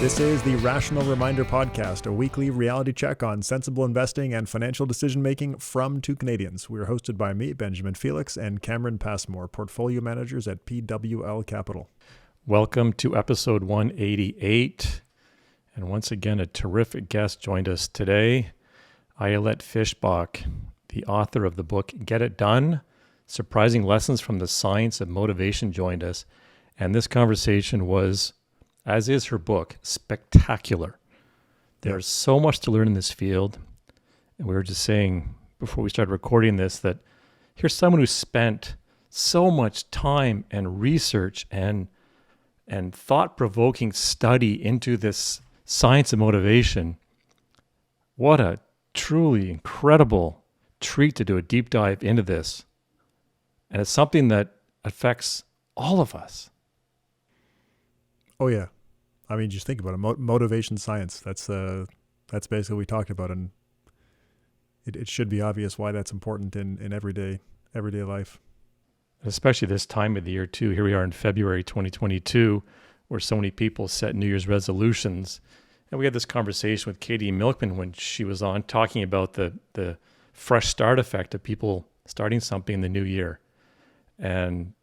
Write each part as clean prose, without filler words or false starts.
This is the Rational Reminder Podcast, a weekly reality check on sensible investing and financial decision-making from two Canadians. We are hosted by me, Benjamin Felix, and Cameron Passmore, portfolio managers at PWL Capital. Welcome to episode 188. And once again, a terrific guest joined us today, Ayelet Fishbach, the author of the book Get It Done, Surprising Lessons from the Science of Motivation, joined us. And this conversation was, as is her book, spectacular. There's so much to learn in this field. And we were just saying before we started recording this that here's someone who spent so much time and research and thought-provoking study into this science of motivation. What a truly incredible treat to do a deep dive into this. And it's something that affects all of us. Oh yeah, I mean, just think about it. Motivation science. That's basically what we talked about, and it should be obvious why that's important in everyday life. Especially this time of the year too. Here we are in February 2022, where so many people set New Year's resolutions, and we had this conversation with Katie Milkman when she was on, talking about the fresh start effect of people starting something in the new year, and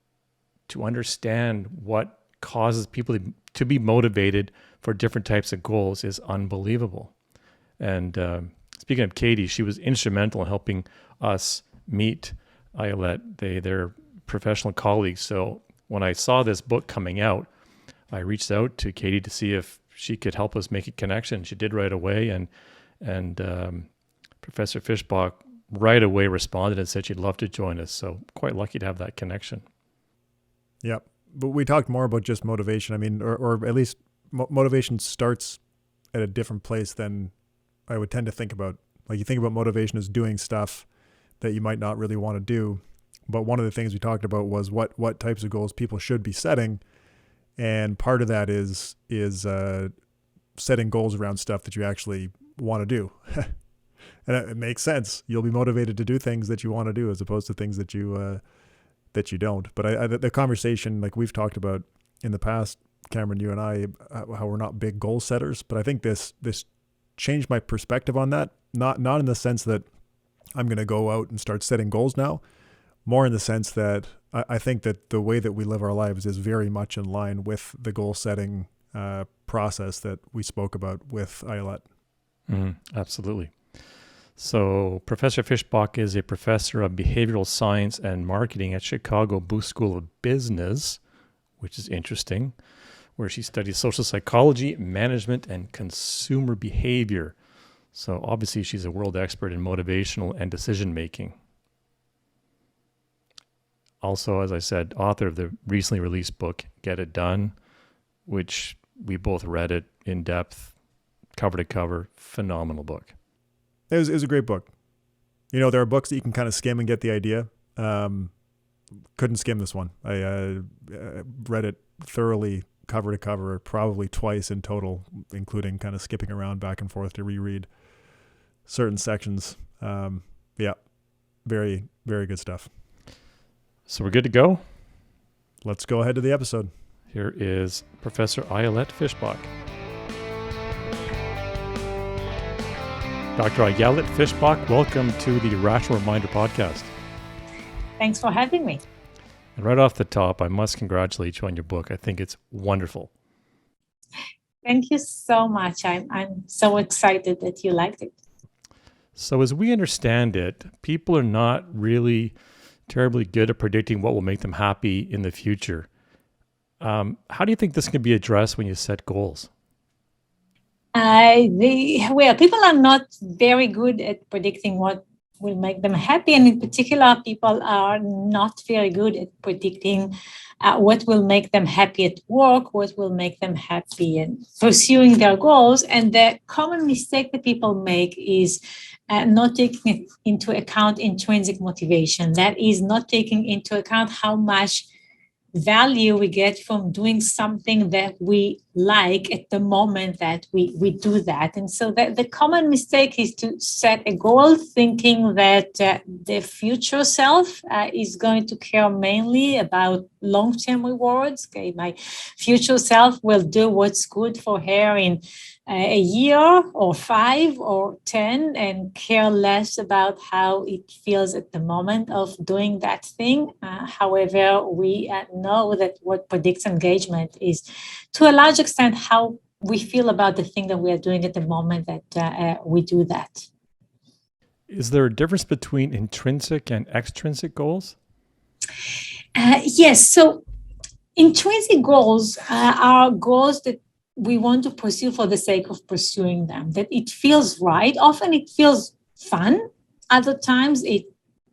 to understand what causes people to be motivated for different types of goals is unbelievable. And speaking of Katie, she was instrumental in helping us meet Ayelet. They're professional colleagues. So when I saw this book coming out, I reached out to Katie to see if she could help us make a connection. She did right away, and Professor Fishbach right away responded and said she'd love to join us. So quite lucky to have that connection. Yeah. But we talked more about just motivation. I mean, or at least motivation starts at a different place than I would tend to think about. Like, you think about motivation as doing stuff that you might not really want to do. But one of the things we talked about was what types of goals people should be setting. And part of that is setting goals around stuff that you actually want to do. And it makes sense. You'll be motivated to do things that you want to do as opposed to things that you don't. But the conversation, like we've talked about in the past, Cameron, you and I, how we're not big goal setters, but I think this changed my perspective on that. Not in the sense that I'm going to go out and start setting goals now, more in the sense that I think that the way that we live our lives is very much in line with the goal setting process that we spoke about with Ayelet. Absolutely. So Professor Fishbach is a professor of behavioral science and marketing at Chicago Booth School of Business, which is interesting, where she studies social psychology, management, and consumer behavior. So obviously she's a world expert in motivational and decision-making. Also, as I said, author of the recently released book, Get It Done, which we both read it in depth, cover to cover. Phenomenal book. It was a great book. You know, there are books that you can kind of skim and get the idea. Couldn't skim this one. I read it thoroughly, cover to cover, probably twice in total, including kind of skipping around back and forth to reread certain sections. Yeah, very, very good stuff. So we're good to go? Let's go ahead to the episode. Here is Professor Ayelet Fishbach. Dr. Ayelet Fishbach, welcome to the Rational Reminder Podcast. Thanks for having me. And right off the top, I must congratulate you on your book. I think it's wonderful. Thank you so much. I'm so excited that you liked it. So as we understand it, people are not really terribly good at predicting what will make them happy in the future. How do you think this can be addressed when you set goals? People are not very good at predicting what will make them happy. And in particular, people are not very good at predicting what will make them happy at work, what will make them happy in pursuing their goals. And the common mistake that people make is not taking into account intrinsic motivation. That is not taking into account how much value we get from doing something that we like at the moment that we do that. And so the common mistake is to set a goal thinking that the future self is going to care mainly about long-term rewards. Okay, my future self will do what's good for her in a year or 5 or 10 and care less about how it feels at the moment of doing that thing. However, we know that what predicts engagement is, to a large extent, how we feel about the thing that we are doing at the moment that we do that. Is there a difference between intrinsic and extrinsic goals? Yes. So intrinsic goals are goals that we want to pursue for the sake of pursuing them, that it feels right. Often it feels fun. Other times it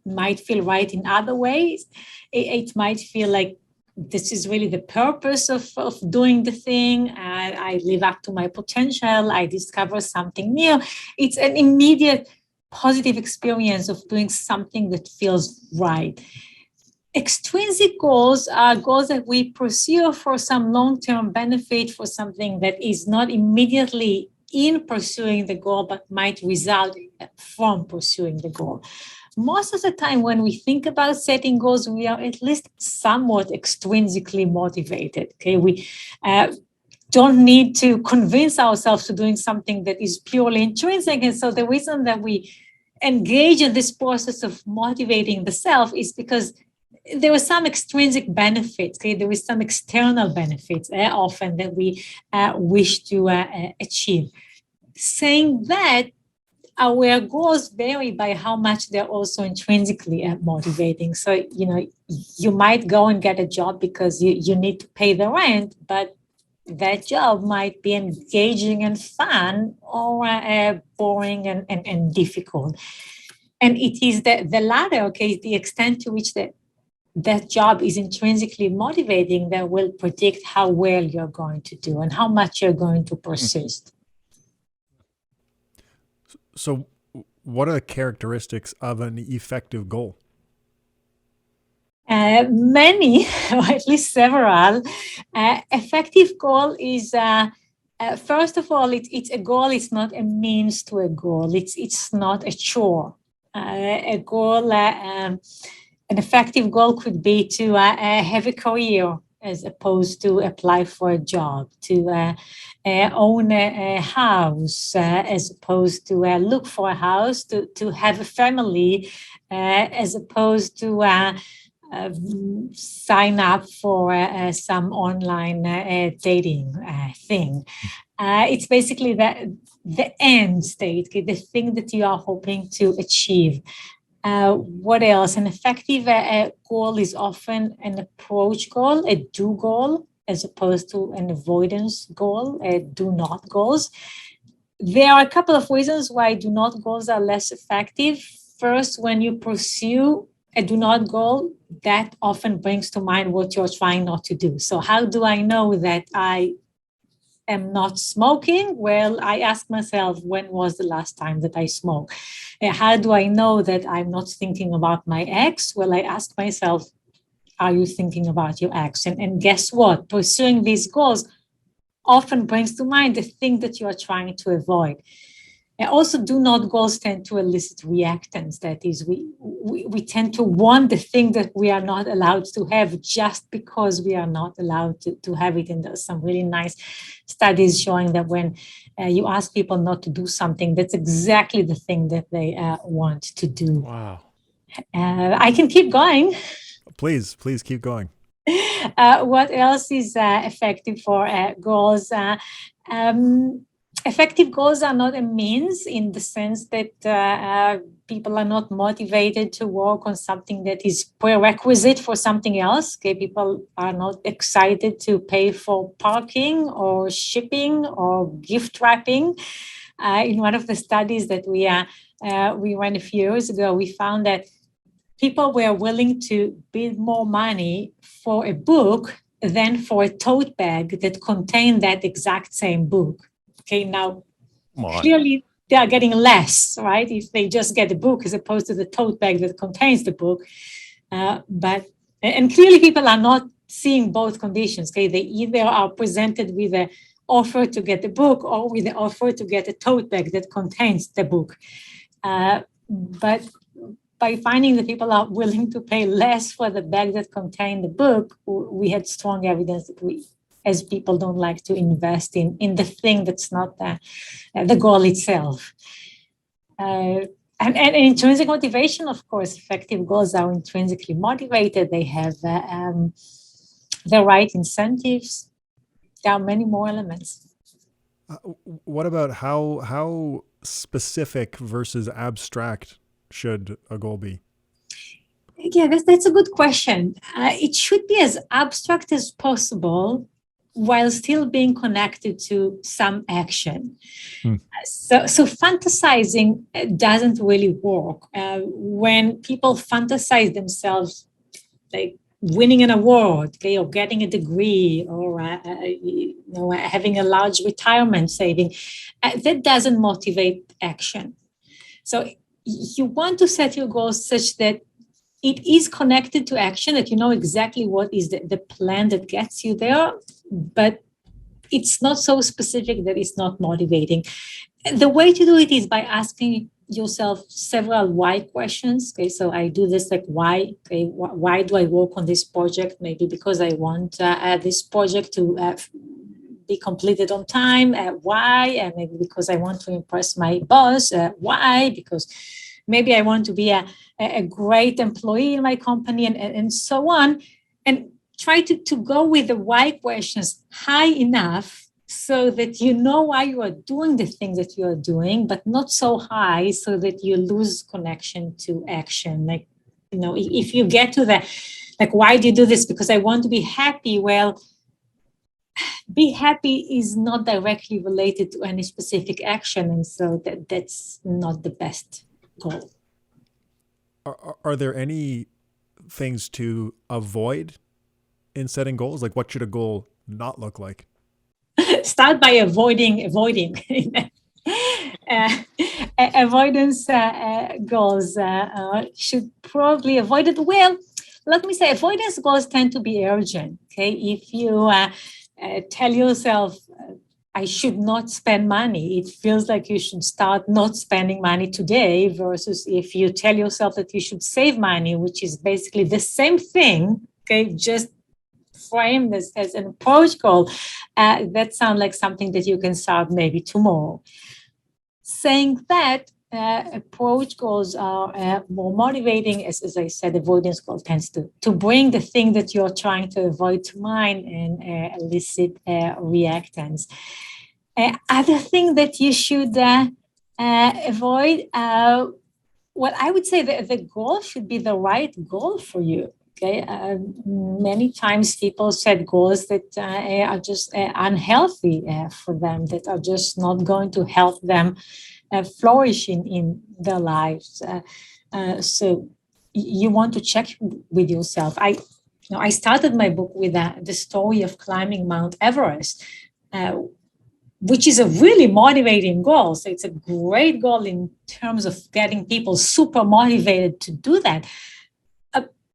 might feel right in other ways. It might feel like this is really the purpose of doing the thing. I live up to my potential. I discover something new. It's an immediate positive experience of doing something that feels right. Extrinsic goals are goals that we pursue for some long-term benefit, for something that is not immediately in pursuing the goal, but might result from pursuing the goal. Most of the time when we think about setting goals, we are at least somewhat extrinsically motivated. Okay, we don't need to convince ourselves to doing something that is purely intrinsic. And so the reason that we engage in this process of motivating the self is because there are some extrinsic benefits. Okay? There is some external benefits often that we wish to achieve. Saying that, our goals vary by how much they're also intrinsically motivating. So, you might go and get a job because you need to pay the rent, but that job might be engaging and fun or boring and difficult. And it is the latter, okay, the extent to which that job is intrinsically motivating that will predict how well you're going to do and how much you're going to persist. So what are the characteristics of an effective goal? Many, or at least several. Effective goal is, first of all, it's a goal. It's not a means to a goal. It's not a chore. A goal, an effective goal could be to have a career as opposed to apply for a job, to own a house as opposed to look for a house, to have a family as opposed to sign up for some online dating thing. It's basically the end state, the thing that you are hoping to achieve. What else? An effective goal is often an approach goal, a do goal, as opposed to an avoidance goal, a do not goals. There are a couple of reasons why do not goals are less effective. First, when you pursue a do not goal, that often brings to mind what you're trying not to do. So how do I know that I am not smoking? Well, I ask myself, when was the last time that I smoked? How do I know that I'm not thinking about my ex? Well, I ask myself, are you thinking about your ex? And guess what? Pursuing these goals often brings to mind the thing that you are trying to avoid. And also, do not goals tend to elicit reactance. That is, we tend to want the thing that we are not allowed to have just because we are not allowed to have it. And there's some really nice studies showing that when you ask people not to do something, that's exactly the thing that they want to do. Wow. I can keep going. Please keep going. What else is effective for goals? Effective goals are not a means in the sense that people are not motivated to work on something that is prerequisite for something else. Okay, people are not excited to pay for parking or shipping or gift wrapping. In one of the studies that we ran a few years ago, we found that people were willing to bid more money for a book than for a tote bag that contained that exact same book. Okay, now clearly they are getting less, right? If they just get the book as opposed to the tote bag that contains the book. And clearly people are not seeing both conditions. Okay, they either are presented with an offer to get the book or with the offer to get a tote bag that contains the book. But by finding that people are willing to pay less for the bag that contained the book, we had strong evidence that we, as people, don't like to invest in the thing that's not the goal itself. And intrinsic motivation, of course, effective goals are intrinsically motivated. They have the right incentives. There are many more elements. What about how specific versus abstract should a goal be? Yeah, that's a good question. It should be as abstract as possible while still being connected to some action. So fantasizing doesn't really work. When people fantasize themselves, like winning an award, okay, or getting a degree, or having a large retirement saving, that doesn't motivate action. So you want to set your goals such that it is connected to action, that you know exactly what is the plan that gets you there, but it's not so specific that it's not motivating. The way to do it is by asking yourself several why questions. Okay, so I do this like why. Okay, why do I work on this project? Maybe because I want this project to be completed on time. Why? Maybe because I want to impress my boss. Why? Because maybe I want to be a great employee in my company, and so on. And try to go with the why questions high enough so that you know why you are doing the thing that you are doing, but not so high so that you lose connection to action. Like, if you get to the, like, why do you do this? Because I want to be happy. Well, be happy is not directly related to any specific action. And so that's not the best goal. Are there any things to avoid in setting goals? Like, what should a goal not look like? Start by avoiding. Avoidance goals should probably avoid it. Well, let me say, avoidance goals tend to be urgent. Okay, if you tell yourself, I should not spend money, it feels like you should start not spending money today, versus if you tell yourself that you should save money, which is basically the same thing, okay, just frame this as an approach goal. That sounds like something that you can start maybe tomorrow. Saying that, approach goals are more motivating. As I said, avoidance goal tends to bring the thing that you're trying to avoid to mind and elicit reactance. Other thing that you should avoid, well, I would say that the goal should be the right goal for you. Okay, many times people set goals that are just unhealthy for them, that are just not going to help them flourish in their lives. So you want to check with yourself. I started my book with the story of climbing Mount Everest, which is a really motivating goal. So it's a great goal in terms of getting people super motivated to do that.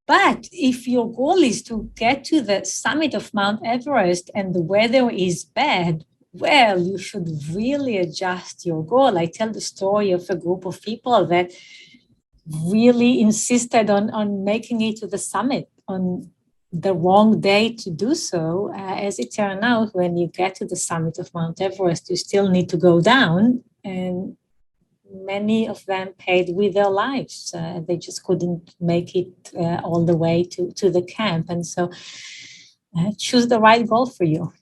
But if your goal is to get to the summit of Mount Everest and the weather is bad, well, you should really adjust your goal. I tell the story of a group of people that really insisted on making it to the summit on the wrong day to do so. As it turned out, when you get to the summit of Mount Everest, you still need to go down, and many of them paid with their lives. They just couldn't make it all the way to the camp. And so choose the right goal for you.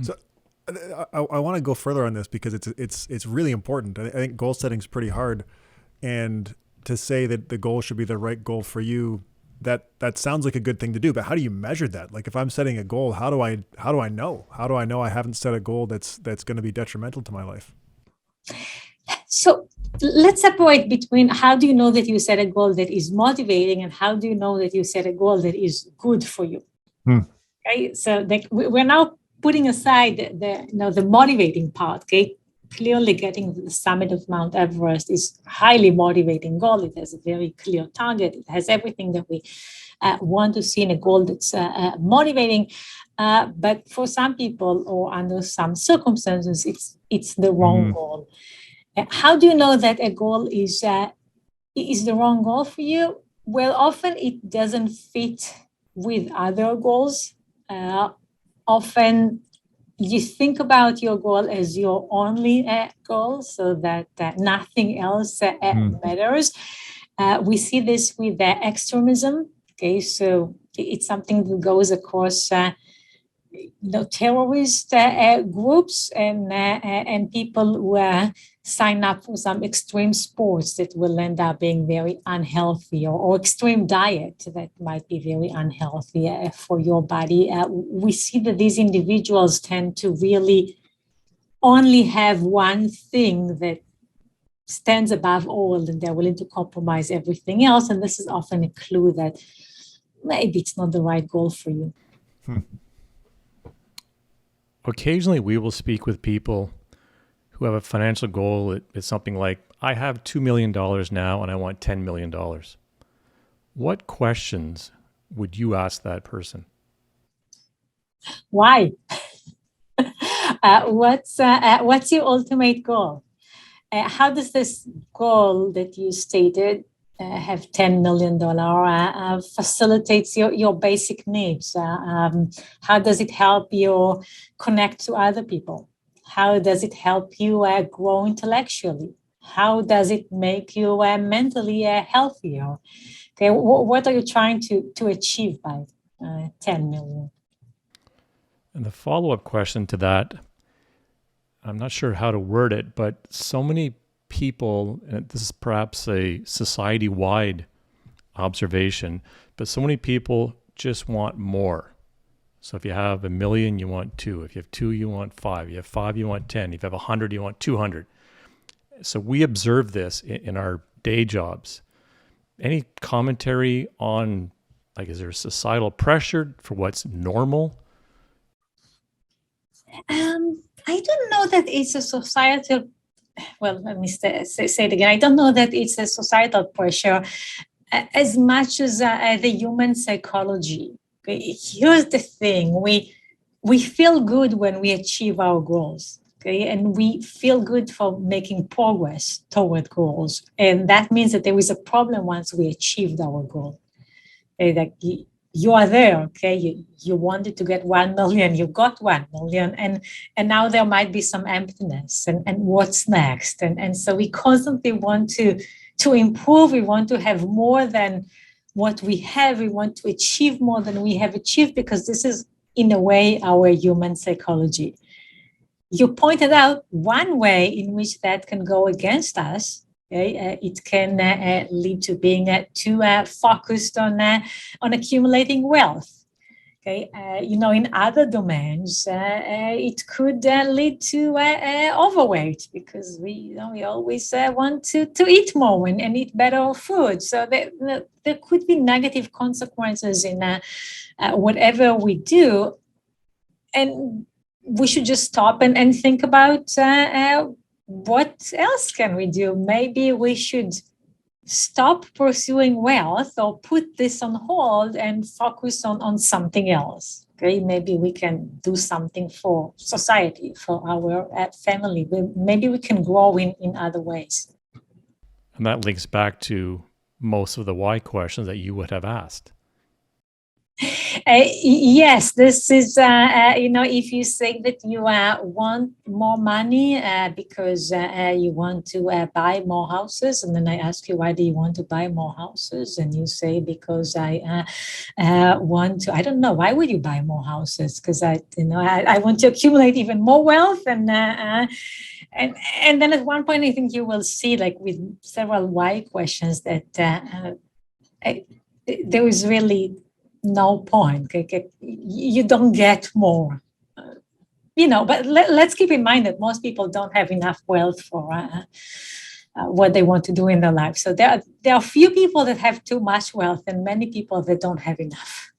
So I want to go further on this because it's really important. I think goal setting is pretty hard. And to say that the goal should be the right goal for you, that sounds like a good thing to do. But how do you measure that? Like, if I'm setting a goal, how do I know? How do I know I haven't set a goal that's going to be detrimental to my life? So let's separate between how do you know that you set a goal that is motivating and how do you know that you set a goal that is good for you. Okay, so we're now putting aside the motivating part. Okay, clearly getting to the summit of Mount Everest is a highly motivating goal. It has a very clear target. It has everything that we want to see in a goal that's motivating. But for some people or under some circumstances, it's the wrong goal. How do you know that a goal is the wrong goal for you? Well, often it doesn't fit with other goals. Often you think about your goal as your only goal, so that nothing else matters. We see this with extremism. Okay, so it's something that goes across terrorist groups and people who sign up for some extreme sports that will end up being very unhealthy, or extreme diet that might be very unhealthy for your body. We see that these individuals tend to really only have one thing that stands above all, and they're willing to compromise everything else. And this is often a clue that maybe it's not the right goal for you. Occasionally, we will speak with people who have a financial goal. It's something like, I have $2 million now and I want $10 million. What questions would you ask that person? Why? What's your ultimate goal? How does this goal that you stated have $10 million facilitates your basic needs? How does it help you connect to other people? How does it help you grow intellectually? How does it make you mentally healthier? Okay, what are you trying to achieve by 10 million? And the follow-up question to that, I'm not sure how to word it, but so many people, and this is perhaps a society-wide observation, but so many people just want more. So if you have $1 million, you want 2. If you have 2, you want 5. You have 5, you want 10. If you have 100, you want 200. So we observe this in our day jobs. Any commentary on, like, is there societal pressure for what's normal? I don't know that it's a societal, well, let me say it again. I don't know that it's a societal pressure as much as the human psychology. Okay? Here's the thing. We feel good when we achieve our goals. Okay, and we feel good for making progress toward goals. And that means that there is a problem once we achieved our goal. Okay, like you are there, okay? You wanted to get 1 million, you got 1 million, and now there might be some emptiness. And what's next? And so we constantly want to improve. We want to have more than what we have. We want to achieve more than we have achieved, because this is, in a way, our human psychology. You pointed out one way in which that can go against us. Okay? It can lead to being too focused on accumulating wealth. Okay, in other domains, it could lead to overweight, because we always want to eat more and eat better food. So there could be negative consequences in whatever we do, and we should just stop and think about what else can we do. Maybe we should stop pursuing wealth, or put this on hold and focus on something else. Okay, maybe we can do something for society, for our family. Maybe we can grow in other ways. And that links back to most of the why questions that you would have asked. Yes, this is, if you say that you want more money because you want to buy more houses, and then I ask you, why do you want to buy more houses? And you say, because I want to, I don't know, why would you buy more houses? Because I want to accumulate even more wealth. And then at one point, I think you will see, like with several why questions, that there is really no point. Okay? You don't get more, but let's keep in mind that most people don't have enough wealth for what they want to do in their life. So there are few people that have too much wealth, and many people that don't have enough.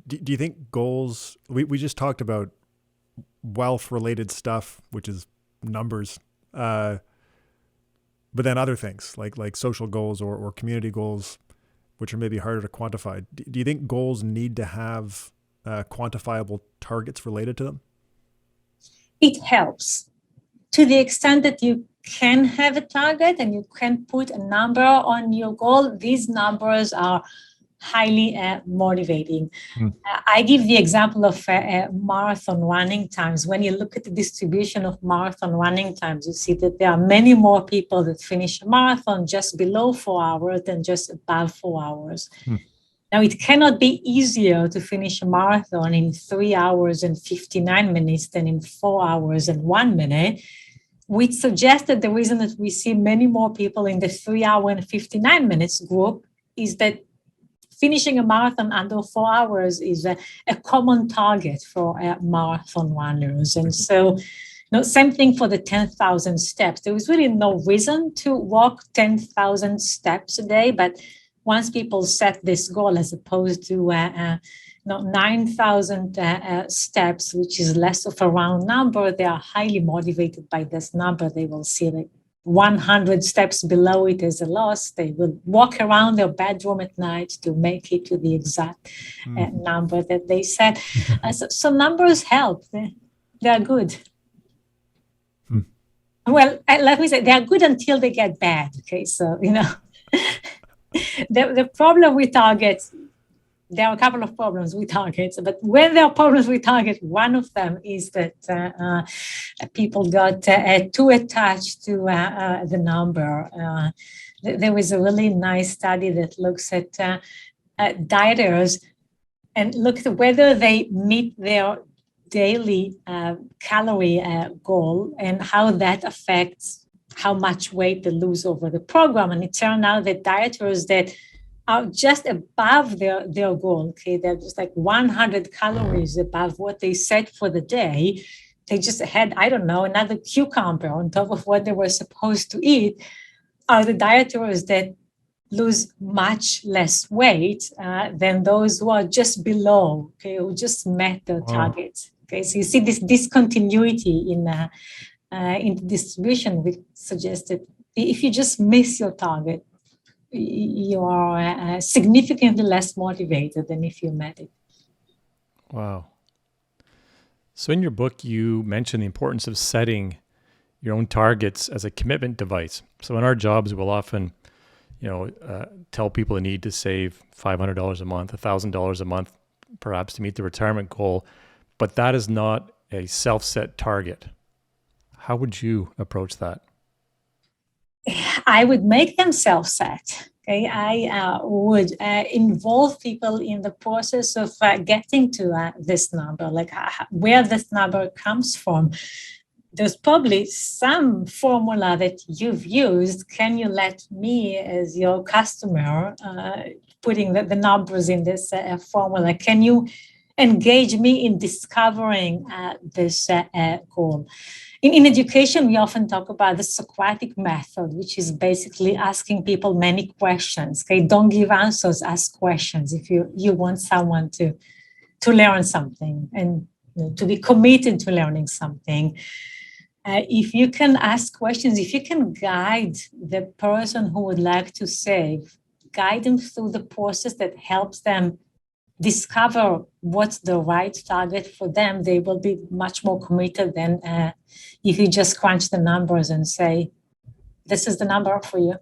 Do you think goals, we just talked about wealth-related stuff, which is numbers, but then other things like social goals or community goals, which are maybe harder to quantify. Do you think goals need to have quantifiable targets related to them? It helps to the extent that you can have a target and you can put a number on your goal. These numbers are highly motivating. I give the example of marathon running times. When you look at the distribution of marathon running times, you see that there are many more people that finish a marathon just below 4 hours than just above 4 hours. Now, it cannot be easier to finish a marathon in 3 hours and 59 minutes than in 4 hours and 1 minute, which suggests that the reason that we see many more people in the 3 hour and 59 minutes group is that finishing a marathon under 4 hours is a common target for marathon runners. And so, same thing for the 10,000 steps. There was really no reason to walk 10,000 steps a day, but once people set this goal as opposed to 9,000 steps, which is less of a round number, they are highly motivated by this number. They will see that 100 steps below it as a loss. They will walk around their bedroom at night to make it to the exact number that they set. So numbers help. They are good. Well, let me say, they are good until they get bad. Okay, so, the problem with targets, there are a couple of problems with targets, but when there are problems with targets, one of them is that people got too attached to the number. There was a really nice study that looks at dieters and looks at whether they meet their daily calorie goal and how that affects how much weight they lose over the program. And it turned out that dieters that are just above their goal, okay, they're just like 100 calories above what they set for the day. They just had, another cucumber on top of what they were supposed to eat, are the dieters that lose much less weight than those who are just below, okay, who just met their targets. Okay, so you see this discontinuity in the distribution, which suggests that if you just miss your target, you are significantly less motivated than if you met it. Wow. So in your book, you mention the importance of setting your own targets as a commitment device. So in our jobs, we'll often, tell people they need to save $500 a month, $1,000 a month, perhaps to meet the retirement goal. But that is not a self-set target. How would you approach that? I would make them self-set. Okay, I would involve people in the process of getting to this number, like where this number comes from. There's probably some formula that you've used. Can you let me, as your customer, putting the numbers in this formula? Can you engage me in discovering this goal? In education, we often talk about the Socratic method, which is basically asking people many questions. Okay, don't give answers, ask questions. If you want someone to learn something and to be committed to learning something, if you can ask questions, if you can guide the person who would like to save, guide them through the process that helps them discover what's the right target for them, they will be much more committed than if you just crunch the numbers and say, this is the number for you.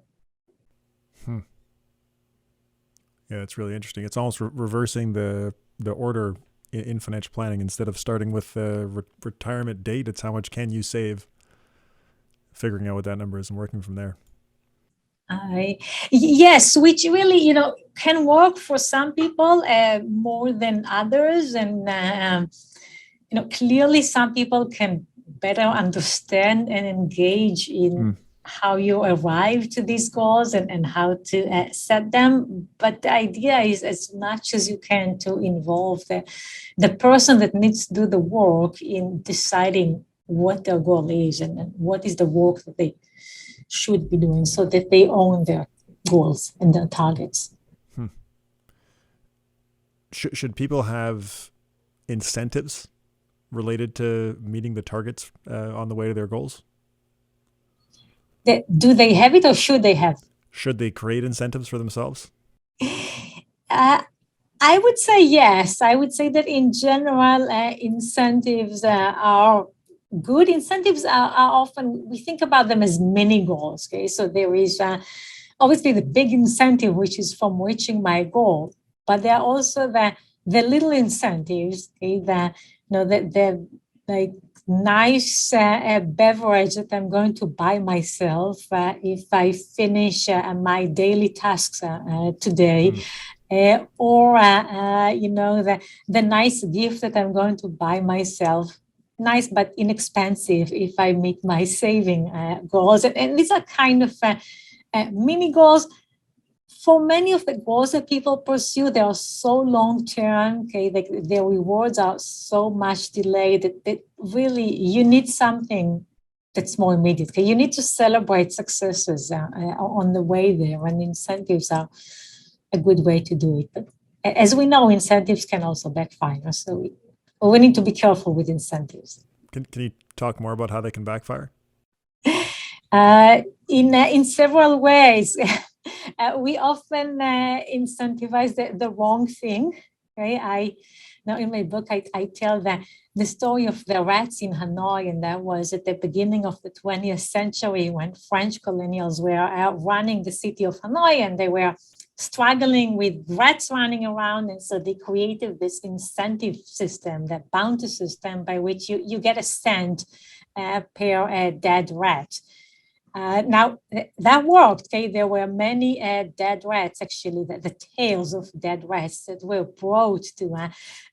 Yeah, it's really interesting. It's almost reversing the order in financial planning. Instead of starting with the retirement date, it's how much can you save, figuring out what that number is and working from there. Yes, which really, can work for some people more than others. And, clearly some people can better understand and engage in how you arrive to these goals and how to set them. But the idea is as much as you can to involve the person that needs to do the work in deciding what their goal is and what is the work that they should be doing so that they own their goals and their targets. Should people have incentives related to meeting the targets on the way to their goals? Do they have it or should they have? Should they create incentives for themselves? I would say yes. I would say that in general, incentives are good. Incentives are often, we think about them as mini goals. Okay, so there is obviously the big incentive, which is from reaching my goal, but there are also the little incentives. Okay, the like nice beverage that I'm going to buy myself if I finish my daily tasks today. Or the nice gift that I'm going to buy myself, nice but inexpensive if I meet my saving goals. And these are kind of mini goals. For many of the goals that people pursue, they are so long-term, okay, their rewards are so much delayed that really you need something that's more immediate. Okay? You need to celebrate successes on the way there, and incentives are a good way to do it. But as we know, incentives can also backfire. So we need to be careful with incentives. Can you talk more about how they can backfire? In several ways. We often incentivize the wrong thing. Okay, in my book I tell the story of the rats in Hanoi, and that was at the beginning of the 20th century when French colonials were running the city of Hanoi, and they were struggling with rats running around, and so they created this incentive system, that bounty system, by which you get a cent per dead rat. Now, that worked. Okay, there were many dead rats, actually, the tails of dead rats that were brought to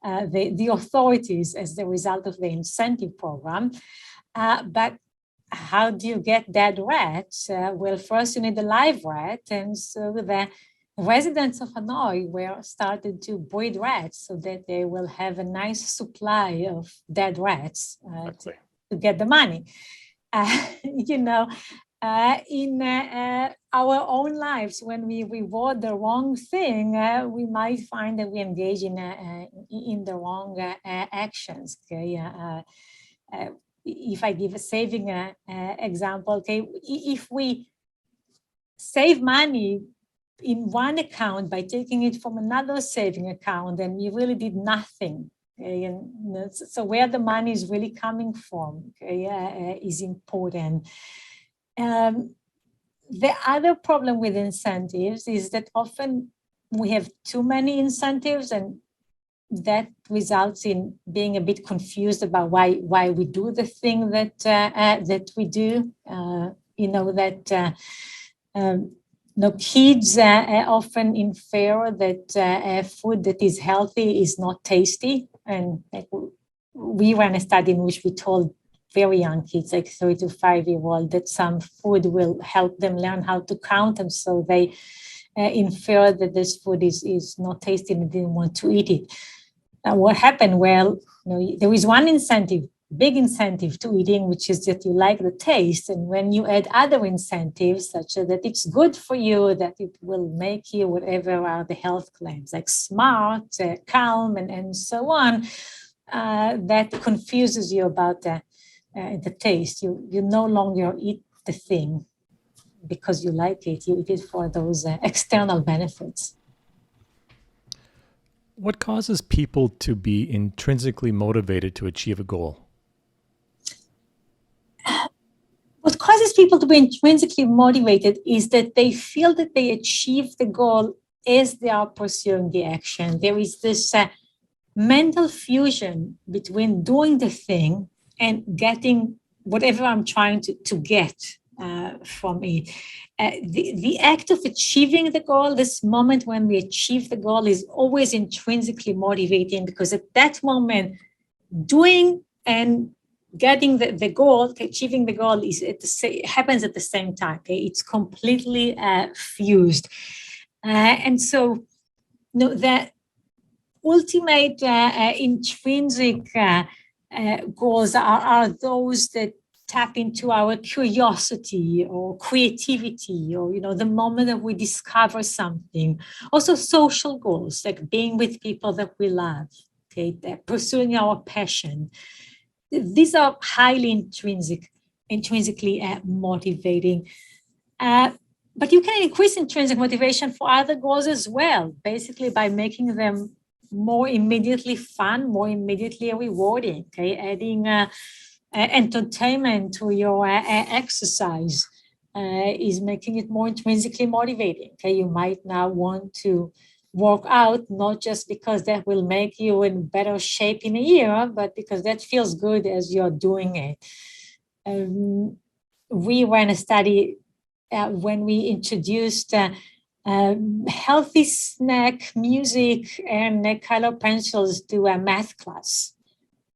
the authorities as the result of the incentive program. But how do you get dead rats? Well, first you need a live rat, and so the residents of Hanoi were started to breed rats so that they will have a nice supply of dead rats to get the money. In our own lives, when we reward the wrong thing, we might find that we engage in the wrong actions. Okay, if I give a saving example, okay, if we save money in one account by taking it from another saving account, then we really did nothing. Okay? And so where the money is really coming from, okay, is important. The other problem with incentives is that often we have too many incentives, and that results in being a bit confused about why we do the thing that we do. Kids often infer that food that is healthy is not tasty, and we ran a study in which we told very young kids, like 3 to 5 year old, that some food will help them learn how to count, and so they infer that this food is not tasty and they didn't want to eat it. What happened? Well, there is one incentive, big incentive to eating, which is that you like the taste. And when you add other incentives, such as that it's good for you, that it will make you whatever are the health claims, like smart, calm, and so on, that confuses you about the taste. You no longer eat the thing because you like it. You eat it for those external benefits. What causes people to be intrinsically motivated to achieve a goal? What causes people to be intrinsically motivated is that they feel that they achieve the goal as they are pursuing the action. There is this mental fusion between doing the thing and getting whatever I'm trying to get from it. The act of achieving the goal, this moment when we achieve the goal, is always intrinsically motivating, because at that moment, doing and getting the goal, achieving the goal, happens at the same time. Okay? It's completely fused. And so the ultimate intrinsic goals are those that tap into our curiosity or creativity, or the moment that we discover something. Also social goals, like being with people that we love, okay, pursuing our passion. these are highly intrinsically motivating. But you can increase intrinsic motivation for other goals as well, basically by making them more immediately fun, more immediately rewarding, okay? Adding entertainment to your exercise is making it more intrinsically motivating, okay? You might now want to work out, not just because that will make you in better shape in a year, but because that feels good as you're doing it. We ran a study when we introduced healthy snack, music, and color pencils to a math class.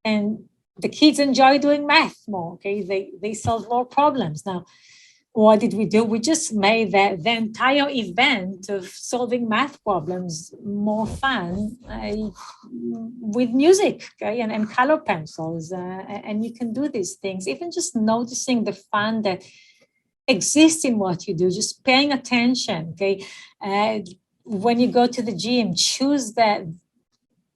And the kids enjoy doing math more, okay? They solve more problems. Now, what did we do? We just made the entire event of solving math problems more fun with music, okay, and color pencils. And you can do these things, even just noticing the fun that exists in what you do, just paying attention, okay? When you go to the gym, choose that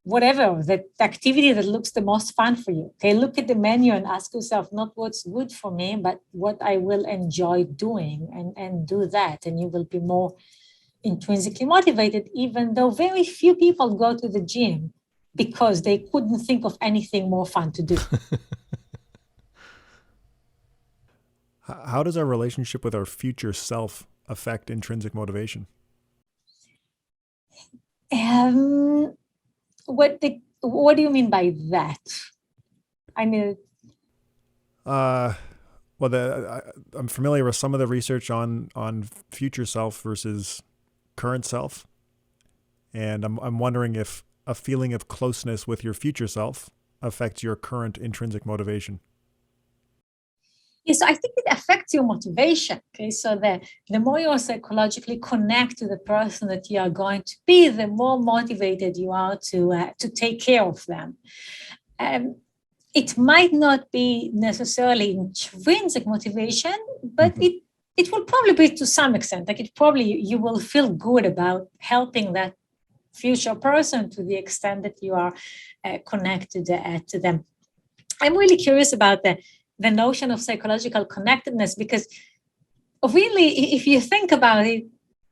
whatever, that activity that looks the most fun for you. Okay, look at the menu and ask yourself not what's good for me, but what I will enjoy doing, and do that. And you will be more intrinsically motivated, even though very few people go to the gym because they couldn't think of anything more fun to do. How does our relationship with our future self affect intrinsic motivation? What do you mean by that? I mean, I'm familiar with some of the research on future self versus current self, and I'm wondering if a feeling of closeness with your future self affects your current intrinsic motivation. yes, I think it affects your motivation. Okay, so the more you are psychologically connect to the person that you are going to be, the more motivated you are to take care of them. It might not be necessarily intrinsic motivation, but it will probably be to some extent. Like it probably you will feel good about helping that future person to the extent that you are connected to them. I'm really curious about the notion of psychological connectedness, because really, if you think about it,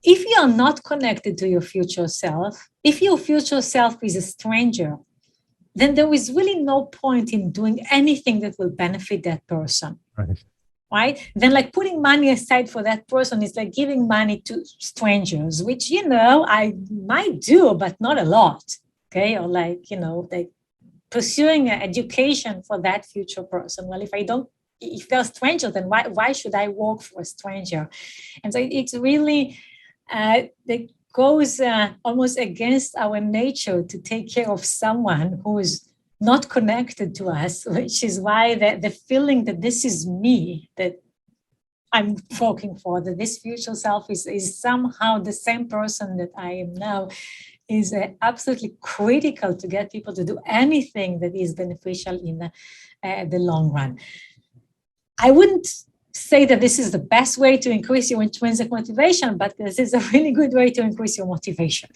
if you are not connected to your future self, if your future self is a stranger, then there is really no point in doing anything that will benefit that person. Right? Then like putting money aside for that person is like giving money to strangers, which, I might do, but not a lot. Okay. Or like, like pursuing an education for that future person. Well, if they're strangers, then why should I work for a stranger? And so it's really, it goes almost against our nature to take care of someone who is not connected to us, which is why the feeling that this is me, that I'm working for, that this future self is somehow the same person that I am now, is absolutely critical to get people to do anything that is beneficial in the long run. I wouldn't say that this is the best way to increase your intrinsic motivation, but this is a really good way to increase your motivation.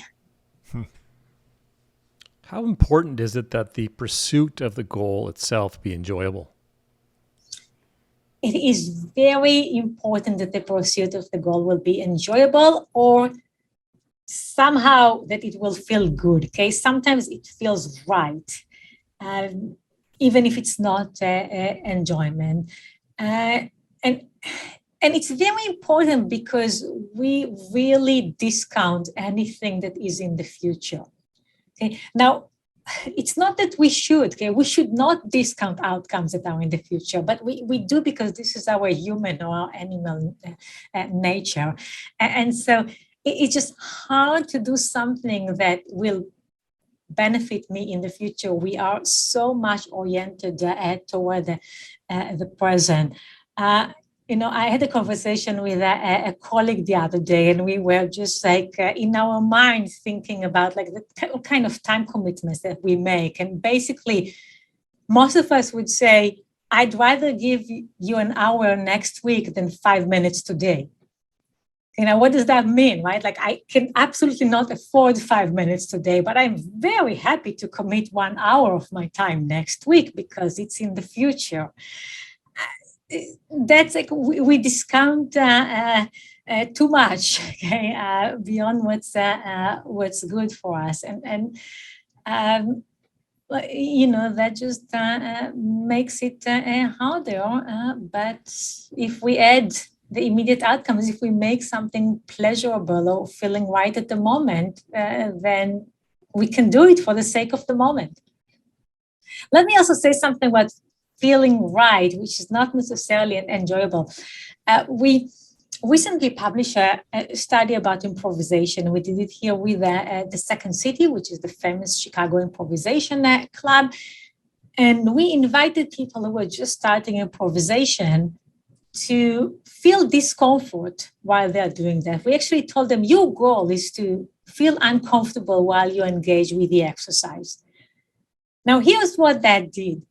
How important is it that the pursuit of the goal itself be enjoyable? It is very important that the pursuit of the goal will be enjoyable, or somehow that it will feel good. Okay, sometimes it feels right, even if it's not enjoyment, and it's very important because we really discount anything that is in the future. Okay, now it's not that we should. Okay, we should not discount outcomes that are in the future, but we do, because this is our human or our animal nature, and so it's just hard to do something that will benefit me in the future. We are so much oriented toward the present. I had a conversation with a colleague the other day, and we were just like in our minds thinking about like the kind of time commitments that we make. And basically, most of us would say, I'd rather give you an hour next week than 5 minutes today. What does that mean, right? Like, I can absolutely not afford 5 minutes today, but I'm very happy to commit 1 hour of my time next week because it's in the future. That's like we discount too much, okay, beyond what's good for us, and that just makes it harder. But if we add the immediate outcomes, if we make something pleasurable or feeling right at the moment, then we can do it for the sake of the moment. Let me also say something about feeling right, which is not necessarily enjoyable. We recently published a study about improvisation. We did it here with the Second City, which is the famous Chicago improvisation club. And we invited people who were just starting improvisation to feel discomfort while they're doing that. We actually told them, your goal is to feel uncomfortable while you engage with the exercise. Now, here's what that did.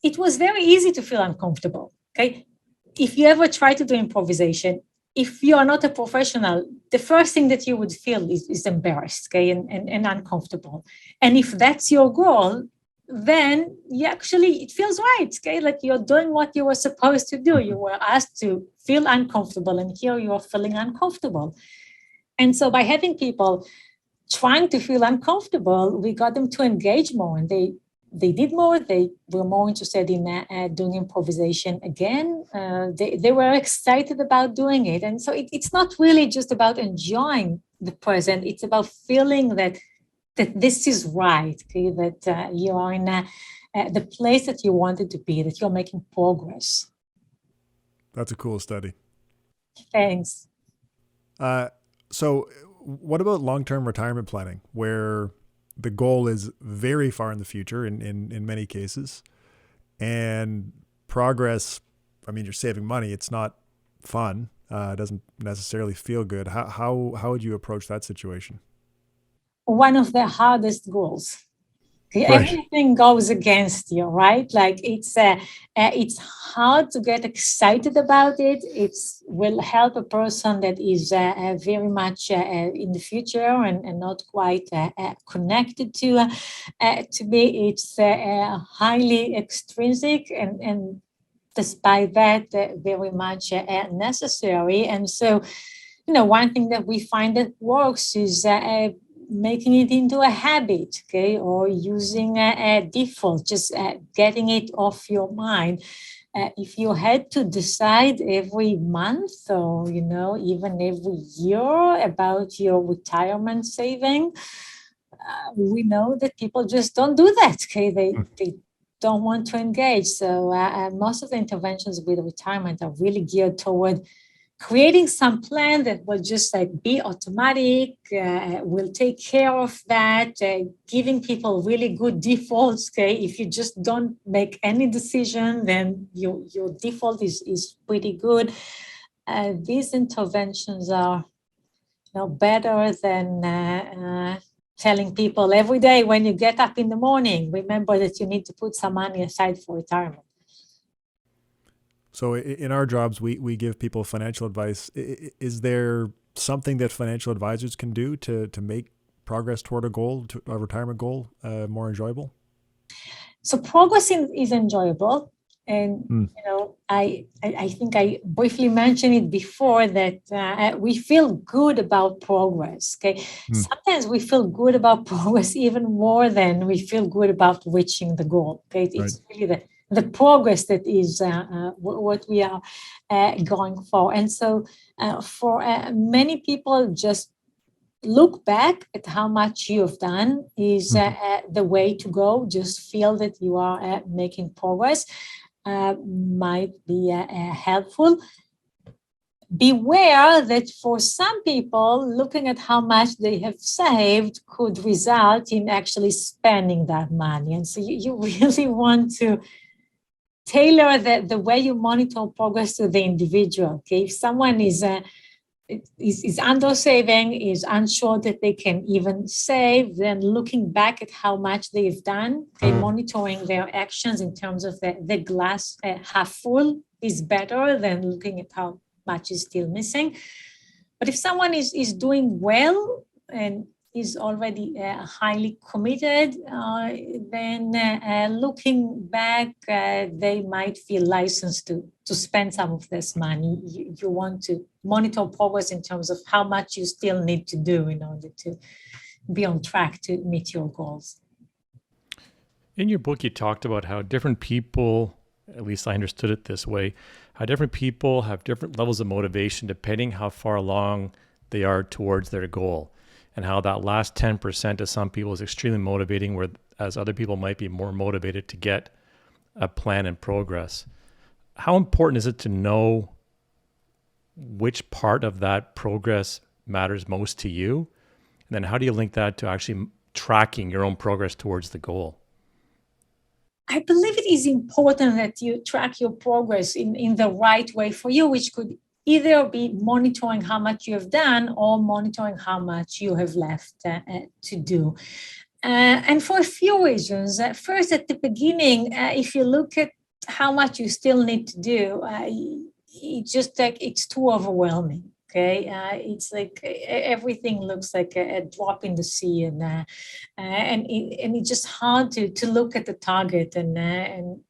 It was very easy to feel uncomfortable, okay? If you ever try to do improvisation, if you are not a professional, the first thing that you would feel is embarrassed, okay, and uncomfortable. And if that's your goal, then it feels right, okay? Like you're doing what you were supposed to do. You were asked to feel uncomfortable, and here you are feeling uncomfortable. And so by having people trying to feel uncomfortable, we got them to engage more, and they did more. They were more interested in doing improvisation again. They were excited about doing it. And so it's not really just about enjoying the present. It's about feeling that this is right, okay? That you are in the place that you wanted to be, that you're making progress. That's a cool study. Thanks. So what about long-term retirement planning, where the goal is very far in the future in many cases, and progress, I mean, you're saving money. It's not fun. It doesn't necessarily feel good. How would you approach that situation? One of the hardest goals. Right. Everything goes against you, right? Like it's hard to get excited about it. It will help a person that is very much in the future and not quite connected to me. It's highly extrinsic and despite that, very much necessary. And so, one thing that we find that works is making it into a habit, okay, or using a default, just getting it off your mind. If you had to decide every month or, even every year about your retirement saving, we know that people just don't do that, okay? They don't want to engage. So most of the interventions with retirement are really geared toward creating some plan that will just be automatic, will take care of that, giving people really good defaults. Okay, if you just don't make any decision, then your default is pretty good. These interventions are better than telling people every day when you get up in the morning, remember that you need to put some money aside for retirement. So in our jobs, we give people financial advice. Is there something that financial advisors can do to make progress toward a retirement goal, more enjoyable? So progress is enjoyable. And, I think I briefly mentioned it before that we feel good about progress. Okay. Sometimes we feel good about progress even more than we feel good about reaching the goal. Okay. It's really the progress that is what we are going for. And so for many people, just look back at how much you've done is the way to go. Just feel that you are making progress might be helpful. Beware that for some people, looking at how much they have saved could result in actually spending that money. And so you really want to tailor the way you monitor progress to the individual. Okay, if someone is under saving, is unsure that they can even save, then looking back at how much they've done, okay, monitoring their actions in terms of the glass half full is better than looking at how much is still missing. But if someone is doing well and is already highly committed, then looking back, they might feel licensed to spend some of this money. You want to monitor progress in terms of how much you still need to do in order to be on track to meet your goals. In your book, you talked about how different people, at least I understood it this way, how different people have different levels of motivation depending how far along they are towards their goal, and how that last 10% to some people is extremely motivating, whereas other people might be more motivated to get a plan in progress. How important is it to know which part of that progress matters most to you? And then how do you link that to actually tracking your own progress towards the goal? I believe it is important that you track your progress in the right way for you, which could either be monitoring how much you have done or monitoring how much you have left to do. And for a few reasons. First, at the beginning, if you look at how much you still need to do, it's too overwhelming. Okay, it's like everything looks like a drop in the sea, and it's just hard to look at the target and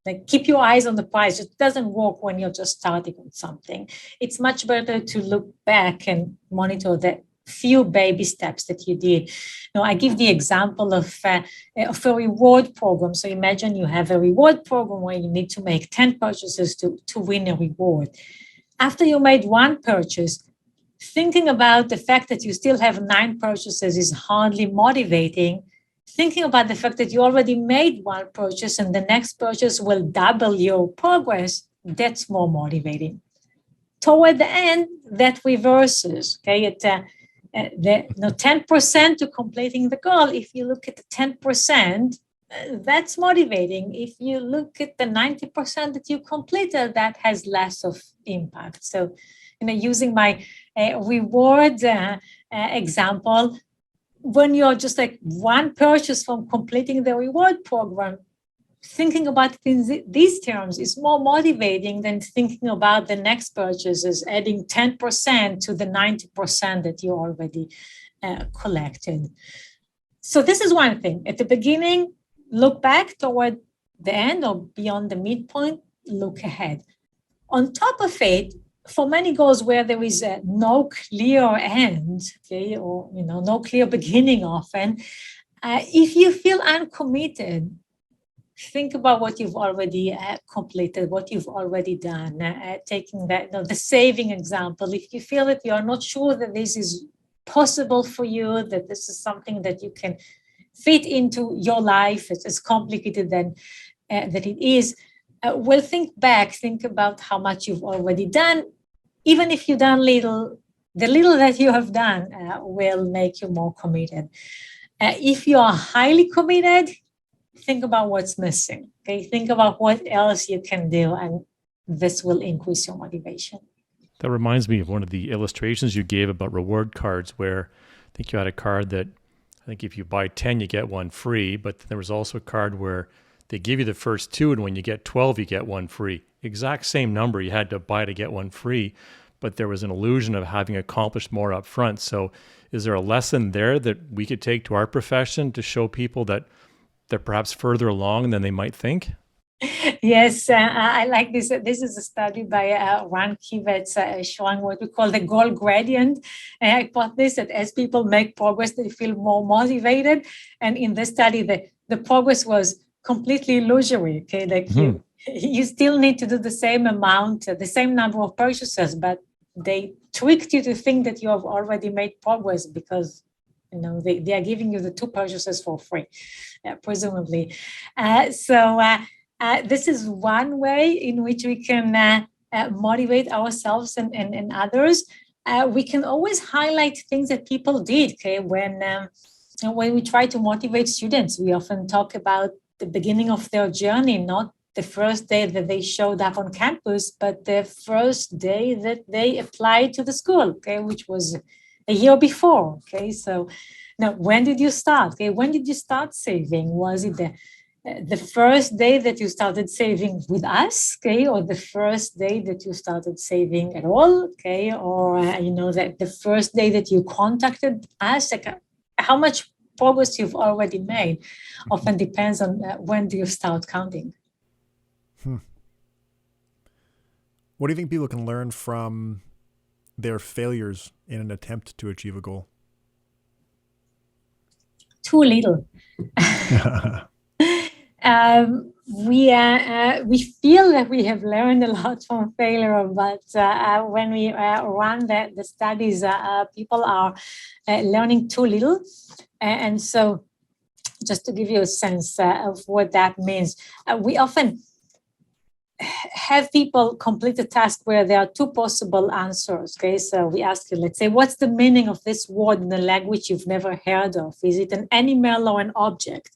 like keep your eyes on the prize. It doesn't work when you're just starting on something. It's much better to look back and monitor the few baby steps that you did. I give the example of a reward program. So imagine you have a reward program where you need to make 10 purchases to win a reward. After you made one purchase, thinking about the fact that you still have 9 purchases is hardly motivating. Thinking about the fact that you already made one purchase and the next purchase will double your progress, that's more motivating. Toward the end, that reverses. Okay, 10% to completing the goal. If you look at the 10%, that's motivating. If you look at the 90% that you completed, that has less of impact. So, using my reward example, when you're just like one purchase from completing the reward program, thinking about it in these terms is more motivating than thinking about the next purchase as adding 10% to the 90% that you already collected. So this is one thing. At the beginning, look back toward the end, or beyond the midpoint, look ahead. On top of it, for many goals where there is no clear end, okay, or no clear beginning often, if you feel uncommitted, think about what you've already completed, what you've already done. Taking that, the saving example, if you feel that you're not sure that this is possible for you, that this is something that you can fit into your life, it's as complicated than that it is, well, think back, think about how much you've already done. Even if you've done little, the little that you have done will make you more committed. If you are highly committed, think about what's missing. Okay, think about what else you can do, and this will increase your motivation. That reminds me of one of the illustrations you gave about reward cards, where I think you had a card that I think if you buy 10, you get one free, but there was also a card where they give you the first 2, and when you get 12, you get one free. Exact same number you had to buy to get one free, but there was an illusion of having accomplished more up front. So is there a lesson there that we could take to our profession to show people that they're perhaps further along than they might think? Yes, I like this. This is a study by Ron Kivitz showing what we call the goal gradient hypothesis, that as people make progress, they feel more motivated. And in this study, the progress was completely illusory. Okay, like you still need to do the same amount, the same number of purchases, but they tricked you to think that you have already made progress because they are giving you the 2 purchases for free, presumably. This is one way in which we can motivate ourselves and others. We can always highlight things that people did. Okay, when we try to motivate students, we often talk about the beginning of their journey, not the first day that they showed up on campus, but the first day that they applied to the school, okay, which was a year before. Okay, so now when did you start? Okay, when did you start saving? Was it the first day that you started saving with us, okay, or the first day that you started saving at all, okay, or that the first day that you contacted us, like how much progress you've already made often depends on when do you start counting. What do you think people can learn from their failures in an attempt to achieve a goal? Too little. We feel that we have learned a lot from failure, but when we run the studies, people are learning too little. And so just to give you a sense of what that means, we often have people complete a task where there are two possible answers. Okay, so we ask you, let's say, what's the meaning of this word in a language you've never heard of? Is it an animal or an object?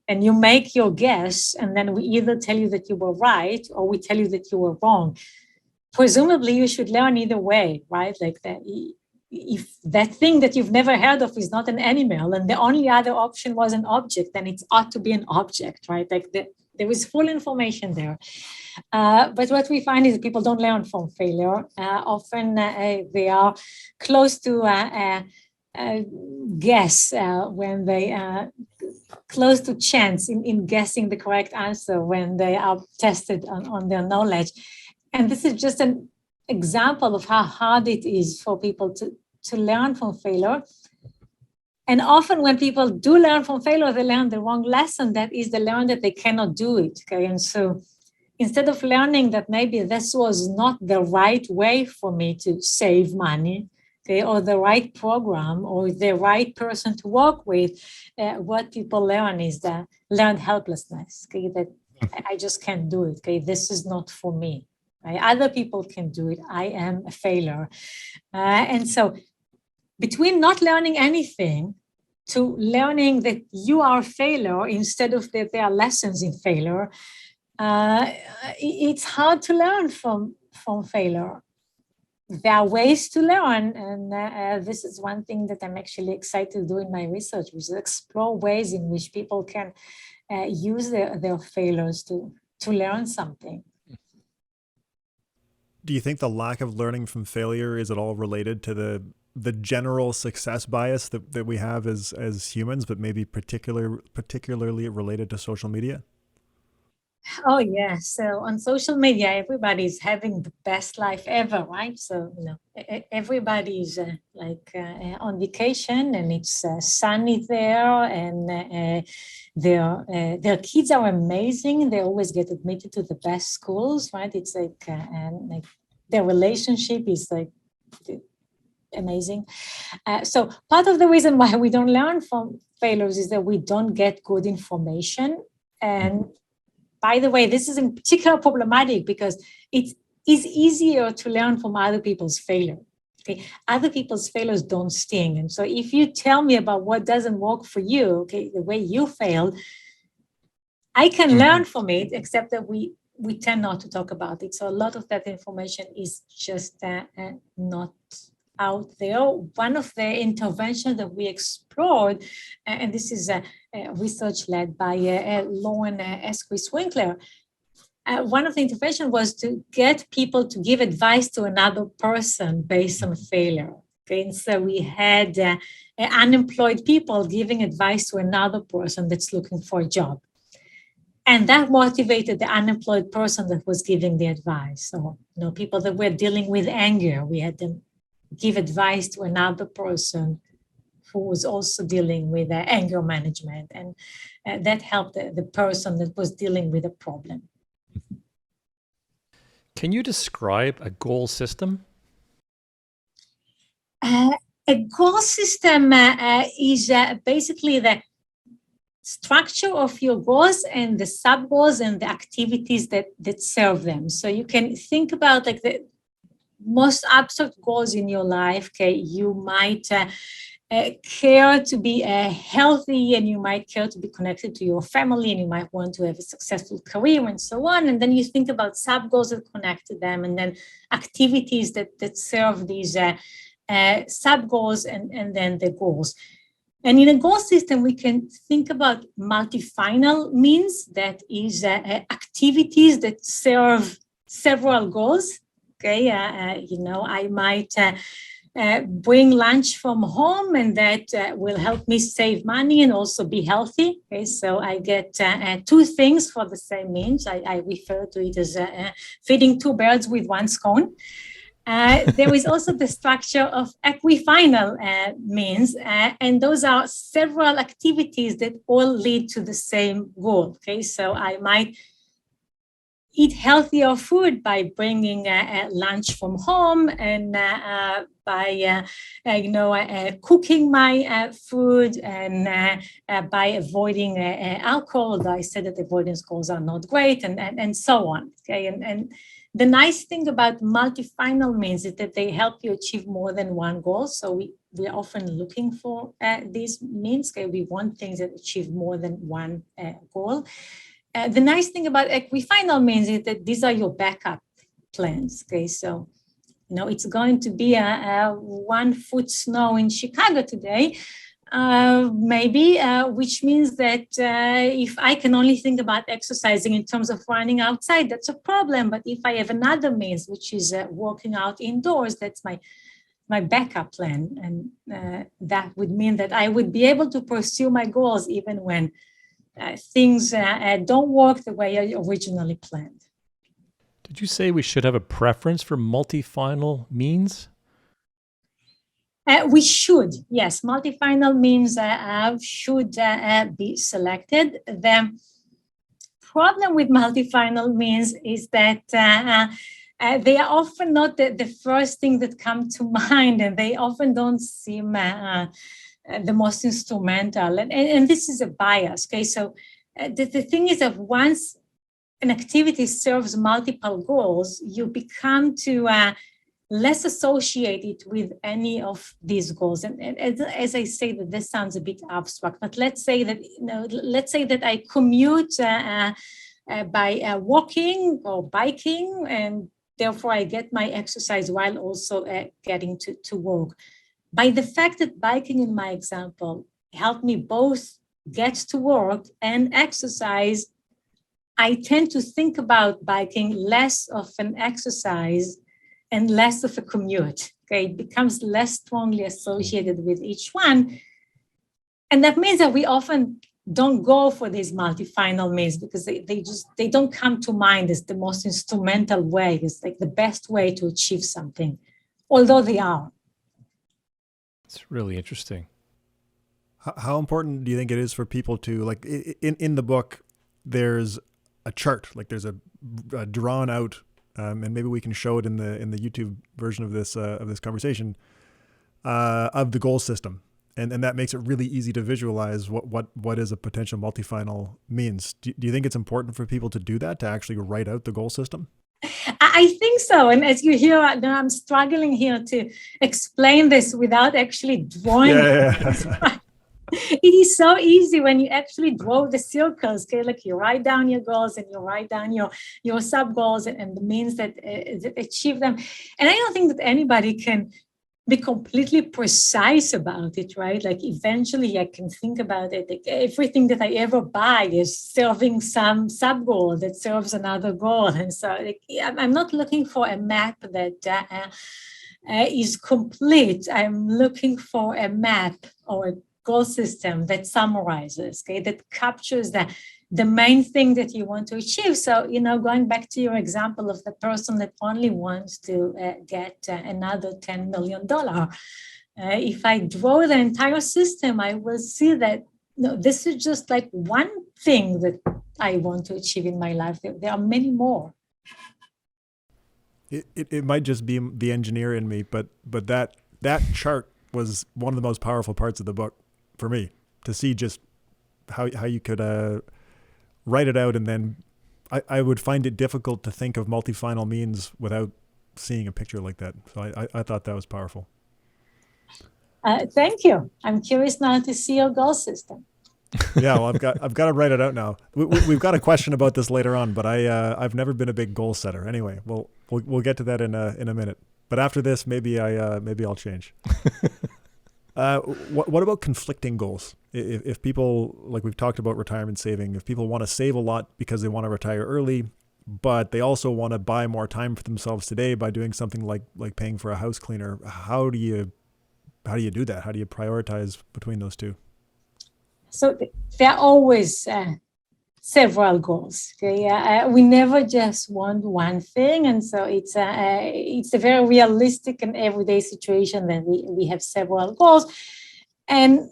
And you make your guess, and then we either tell you that you were right or we tell you that you were wrong. Presumably, you should learn either way, right? Like that. If that thing that you've never heard of is not an animal and the only other option was an object, then it ought to be an object, right? Like there is full information there. But what we find is people don't learn from failure. Often they are close to guess when they close to chance in guessing the correct answer when they are tested on their knowledge. And this is just an example of how hard it is for people to learn from failure. And often when people do learn from failure, they learn the wrong lesson. That is, they learn that they cannot do it. Okay, and so instead of learning that maybe this was not the right way for me to save money, okay, or the right program or the right person to work with, what people learn is that learned helplessness. Okay, that I just can't do it. Okay, this is not for me. Right? Other people can do it. I am a failure. And so between not learning anything to learning that you are a failure instead of that there are lessons in failure, it's hard to learn from failure. There are ways to learn, and this is one thing that I'm actually excited to do in my research, which is explore ways in which people can use their failures to learn something. Do you think the lack of learning from failure is at all related to the general success bias that we have as humans, but maybe particularly related to social media? Oh, yeah. So on social media, everybody's having the best life ever, right? So, everybody's on vacation and it's sunny there, and their kids are amazing. They always get admitted to the best schools, right? It's like their relationship is like amazing. So part of the reason why we don't learn from failures is that we don't get good information. And by the way, this is in particular problematic because it is easier to learn from other people's failure. Okay, other people's failures don't sting. And so if you tell me about what doesn't work for you, okay, the way you failed, I can learn from it, except that we tend not to talk about it. So a lot of that information is just not out there. One of the interventions that we explored, and this is research led by Lauren Esquis-Winkler, one of the interventions was to get people to give advice to another person based on failure. Okay, and so we had unemployed people giving advice to another person that's looking for a job. And that motivated the unemployed person that was giving the advice. So, people that were dealing with anger, we had them give advice to another person who was also dealing with anger management. And that helped the person that was dealing with a problem. Can you describe a goal system? A goal system is basically the structure of your goals and the sub-goals and the activities that serve them. So you can think about like the most abstract goals in your life. Okay, you might care to be healthy, and you might care to be connected to your family, and you might want to have a successful career and so on. And then you think about sub-goals that connect to them, and then activities that serve these sub-goals and then the goals. And in a goal system, we can think about multi-final means, that is activities that serve several goals. Okay, I might bring lunch from home, and that will help me save money and also be healthy. Okay, so I get two things for the same means. I refer to it as feeding two birds with one stone. There is also the structure of equifinal means, and those are several activities that all lead to the same goal. Okay, so I might eat healthier food by bringing lunch from home, and by cooking my food, and by avoiding alcohol. Though I said that avoidance goals are not great, and so on. Okay, and the nice thing about multi-final means is that they help you achieve more than one goal. So we're often looking for these means. Okay, we want things that achieve more than one goal. The nice thing about equifinal means is that these are your backup plans. Okay, so it's going to be a 1 foot snow in Chicago today, maybe, which means that if I can only think about exercising in terms of running outside, that's a problem. But if I have another means, which is working out indoors, that's my backup plan, and that would mean that I would be able to pursue my goals even when things don't work the way I originally planned. Did you say we should have a preference for multi-final means? We should, yes. Multi-final means should be selected. The problem with multi-final means is that they are often not the first thing that come to mind, and they often don't seem the most instrumental. And this is a bias, okay? So the thing is that once an activity serves multiple goals, you become to less associated with any of these goals. And as I say, that this sounds a bit abstract, but let's say that I commute by walking or biking, and therefore I get my exercise while also getting to work. By the fact that biking, in my example, helped me both get to work and exercise, I tend to think about biking less of an exercise and less of a commute. Okay, it becomes less strongly associated with each one. And that means that we often don't go for these multi-final means because they don't come to mind as the most instrumental way, it's like the best way to achieve something, although they are. It's really interesting. How important do you think it is for people to, like, in the book, there's a chart, like there's a drawn out, and maybe we can show it in the YouTube version of this conversation, of the goal system, and that makes it really easy to visualize what is a potential multi-final means. Do you think it's important for people to do that, to actually write out the goal system? I think so. And as you hear, I'm struggling here to explain this without actually drawing it. It is so easy when you actually draw the circles, okay? Like you write down your goals and you write down your sub goals and the means that achieve them. And I don't think that anybody can be completely precise about it, right? Like eventually I can think about it. Like everything that I ever buy is serving some sub goal that serves another goal. And so I'm not looking for a map that is complete. I'm looking for a map or a goal system that summarizes, okay, that captures the main thing that you want to achieve. So, going back to your example of the person that only wants to get another $10 million, if I draw the entire system, I will see that this is just like one thing that I want to achieve in my life. There are many more. It might just be the engineer in me, but that chart was one of the most powerful parts of the book for me, to see just how you could write it out, and then I would find it difficult to think of multi-final means without seeing a picture like that. So I thought that was powerful. Thank you. I'm curious now to see your goal system. Yeah, well, I've got to write it out now. We've got a question about this later on, but I've never been a big goal setter. Anyway, we'll get to that in a minute. But after this, maybe I'll change. What about conflicting goals? If people, like we've talked about retirement saving, if people want to save a lot because they want to retire early, but they also want to buy more time for themselves today by doing something like paying for a house cleaner, how do you do that? How do you prioritize between those two? So there are always several goals. Okay, we never just want one thing, and so it's a very realistic and everyday situation that we have several goals. And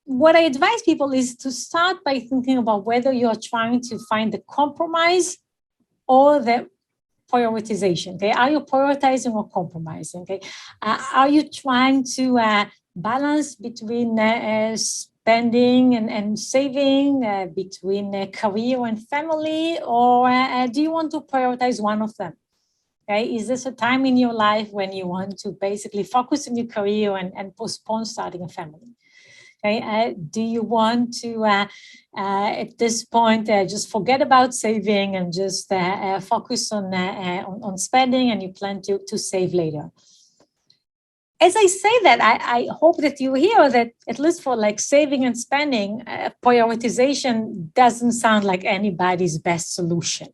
what I advise people is to start by thinking about whether you're trying to find the compromise or the prioritization. Okay, are you prioritizing or compromising? Okay, are you trying to balance between spending and saving, between career and family, or do you want to prioritize one of them? Okay, is this a time in your life when you want to basically focus on your career and postpone starting a family? Okay, do you want to, at this point, just forget about saving and just focus on spending, and you plan to save later? As I say that, I hope that you hear that at least for like saving and spending, prioritization doesn't sound like anybody's best solution,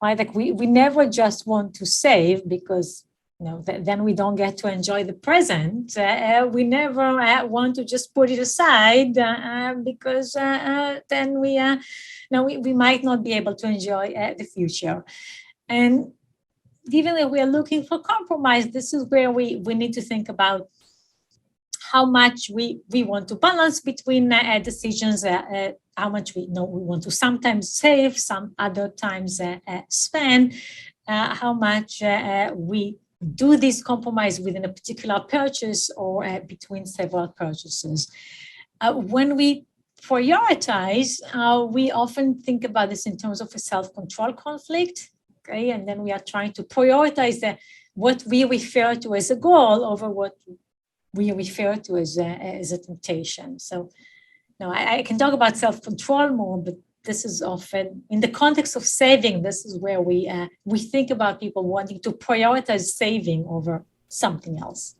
right? Like we never just want to save because then we don't get to enjoy the present. We never want to just put it aside because then we might not be able to enjoy the future. And given that we are looking for compromise, this is where we need to think about how much we want to balance between decisions, how much we want to sometimes save, some other times spend, how much we do this compromise within a particular purchase or between several purchases. When we prioritize, we often think about this in terms of a self-control conflict. Okay, and then we are trying to prioritize what we refer to as a goal over what we refer to as a temptation. So, I can talk about self-control more, but this is often in the context of saving. This is where we think about people wanting to prioritize saving over something else.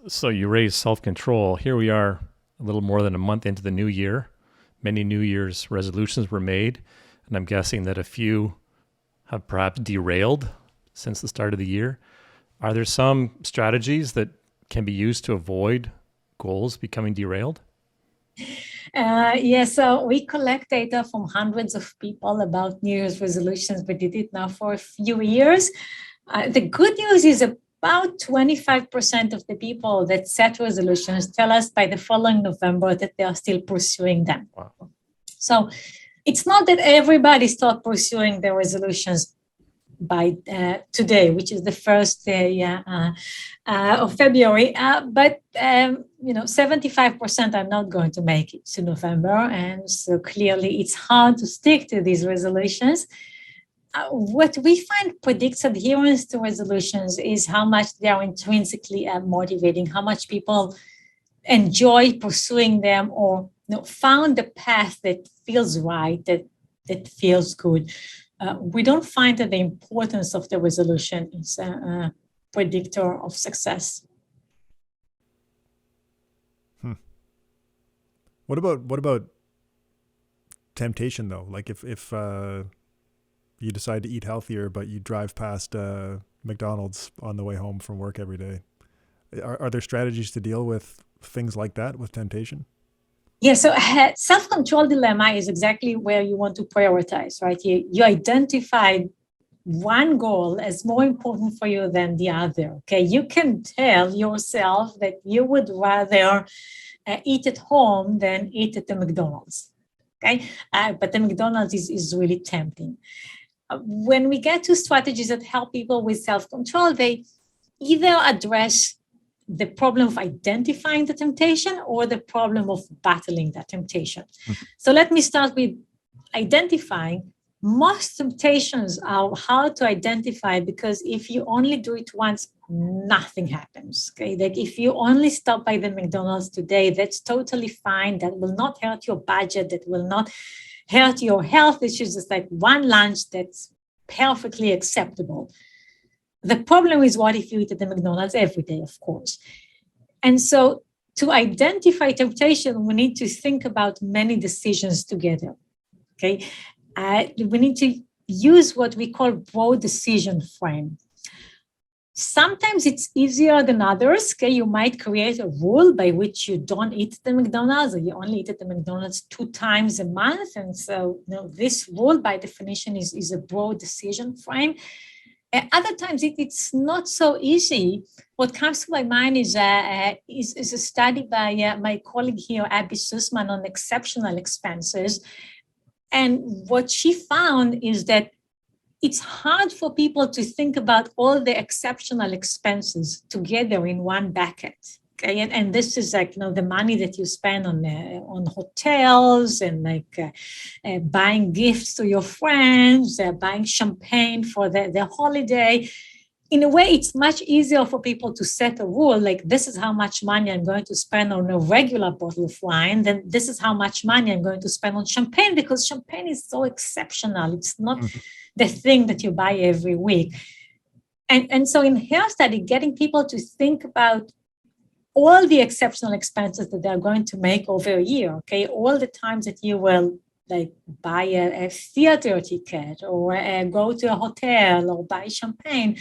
So you raise self-control. Here we are, a little more than a month into the new year. Many New Year's resolutions were made, and I'm guessing that a few have perhaps derailed since the start of the year. Are there some strategies that can be used to avoid goals becoming derailed? Yes, so we collect data from hundreds of people about New Year's resolutions. We did it now for a few years. The good news is about 25% of the people that set resolutions tell us by the following November that they are still pursuing them. Wow. So it's not that everybody starts pursuing their resolutions by today, which is the first day of February, but 75% are not going to make it to November, and so clearly it's hard to stick to these resolutions. What we find predicts adherence to resolutions is how much they are intrinsically motivating, how much people enjoy pursuing them or found the path that feels right, that feels good. We don't find that the importance of the resolution is a predictor of success. What about temptation though? Like if you decide to eat healthier, but you drive past McDonald's on the way home from work every day, are there strategies to deal with things like that, with temptation? Yeah, so self-control dilemma is exactly where you want to prioritize, right? You identified one goal as more important for you than the other, okay? You can tell yourself that you would rather eat at home than eat at the McDonald's, okay? But the McDonald's is really tempting. When we get to strategies that help people with self-control, they either address the problem of identifying the temptation or the problem of battling that temptation. Mm-hmm. So let me start with identifying. Most temptations are hard to identify because if you only do it once, nothing happens. Okay, like if you only stop by the McDonald's today, that's totally fine. That will not hurt your budget. That will not hurt your health. It's just like one lunch that's perfectly acceptable. The problem is what if you eat at the McDonald's every day, of course. And so to identify temptation, we need to think about many decisions together. Okay. We need to use what we call broad decision frame. Sometimes it's easier than others. Okay, you might create a rule by which you don't eat at the McDonald's, or you only eat at the McDonald's 2 times a month. And so, this rule by definition is a broad decision frame. Other times it's not so easy. What comes to my mind is a study by my colleague here, Abby Sussman, on exceptional expenses. And what she found is that it's hard for people to think about all the exceptional expenses together in one bucket. Okay, and this is like the money that you spend on hotels and buying gifts to your friends, buying champagne for the holiday. In a way, it's much easier for people to set a rule, like this is how much money I'm going to spend on a regular bottle of wine, then this is how much money I'm going to spend on champagne, because champagne is so exceptional. It's not the thing that you buy every week. And so in her study, getting people to think about all the exceptional expenses that they're going to make over a year, okay, all the times that you will buy a theater ticket or go to a hotel or buy champagne,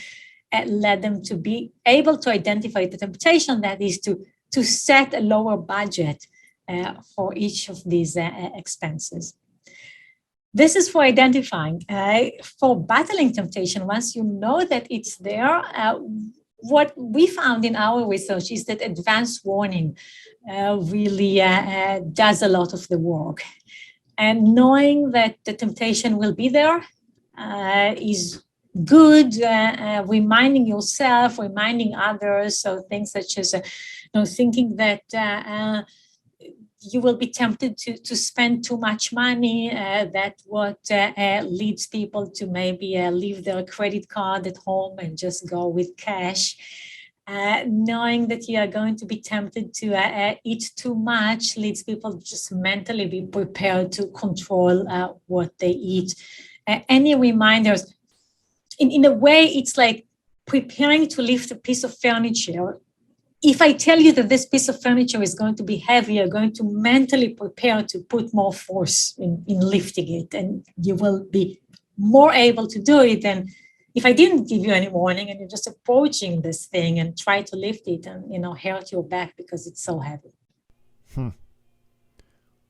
led them to be able to identify the temptation that is to set a lower budget for each of these expenses. This is for identifying. For battling temptation, once you know that it's there, what we found in our research is that advanced warning really does a lot of the work. And knowing that the temptation will be there is good. Reminding yourself, reminding others, so things such as thinking that you will be tempted to spend too much money. That's what leads people to maybe leave their credit card at home and just go with cash. Knowing that you are going to be tempted to eat too much leads people to just mentally be prepared to control what they eat. Any reminders, in a way, it's like preparing to lift a piece of furniture. If I tell you that this piece of furniture is going to be heavy, you're going to mentally prepare to put more force in lifting it, and you will be more able to do it than if I didn't give you any warning and you're just approaching this thing and try to lift it and hurt your back because it's so heavy.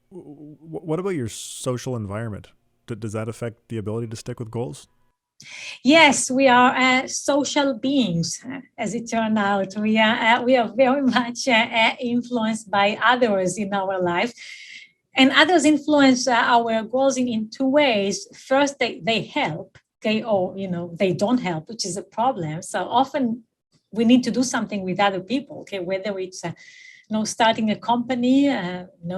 What about your social environment? Does that affect the ability to stick with goals? Yes, we are social beings, as it turned out. We are very much influenced by others in our life. And others influence our goals in 2 ways. First, they help, okay, or they don't help, which is a problem. So often we need to do something with other people, okay, whether it's starting a company,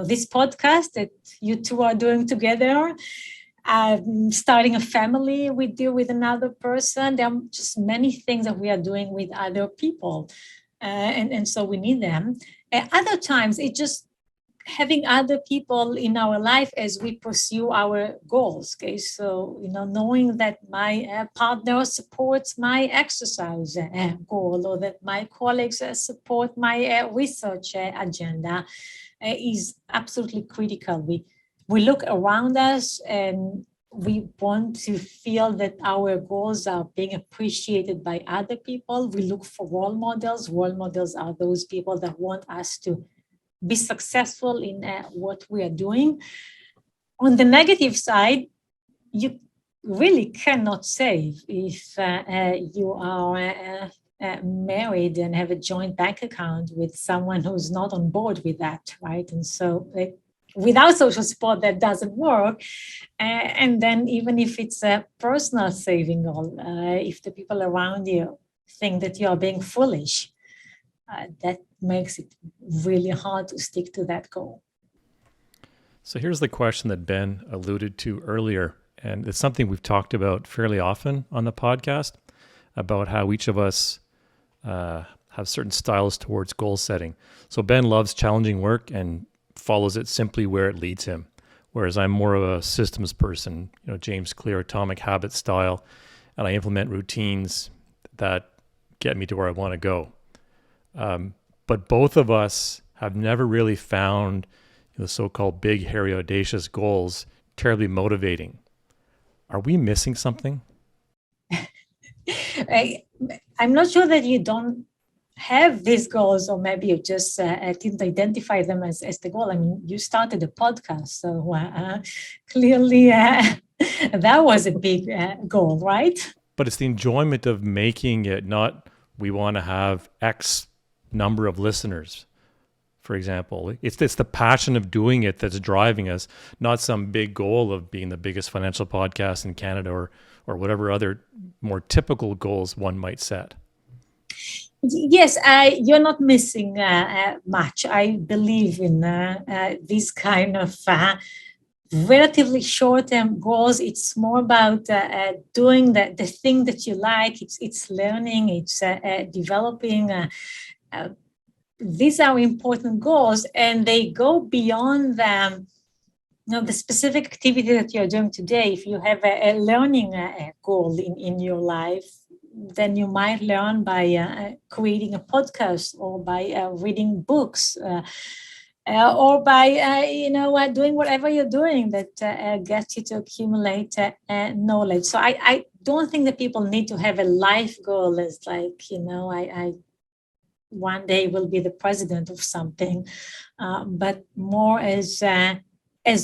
this podcast that you two are doing together, starting a family we do with another person. There are just many things that we are doing with other people. And so we need them. Other times, it's just having other people in our life as we pursue our goals. Okay, so knowing that my partner supports my exercise goal, or that my colleagues support my research agenda is absolutely critical. We look around us and we want to feel that our goals are being appreciated by other people. We look for role models. Role models are those people that want us to be successful in what we are doing. On the negative side, you really cannot save if you are married and have a joint bank account with someone who's not on board with that, right? And so without social support, that doesn't work. And then even if it's a personal saving goal, if the people around you think that you are being foolish, that makes it really hard to stick to that goal. So here's the question that Ben alluded to earlier, and it's something we've talked about fairly often on the podcast, about how each of us have certain styles towards goal setting. So Ben loves challenging work and follows it simply where it leads him, whereas I'm more of a systems person, James Clear, atomic habit style, and I implement routines that get me to where I want to go. but both of us have never really found the so-called big, hairy, audacious goals terribly motivating. Are we missing something? I'm not sure that you don't have these goals, or maybe you just didn't identify them as the goal. I mean, you started a podcast, so clearly that was a big goal, right? But it's the enjoyment of making it, not we want to have X number of listeners, for example. It's the passion of doing it that's driving us, not some big goal of being the biggest financial podcast in Canada or whatever other more typical goals one might set. Yes, you're not missing much. I believe in these kind of relatively short-term goals. It's more about doing the thing that you like. It's learning. It's developing. These are important goals, and they go beyond the specific activity that you're doing today. If you have a learning goal in your life, then you might learn by creating a podcast, or by reading books, or by doing whatever you're doing that gets you to accumulate knowledge. So I don't think that people need to have a life goal as like, I one day will be the president of something, but more as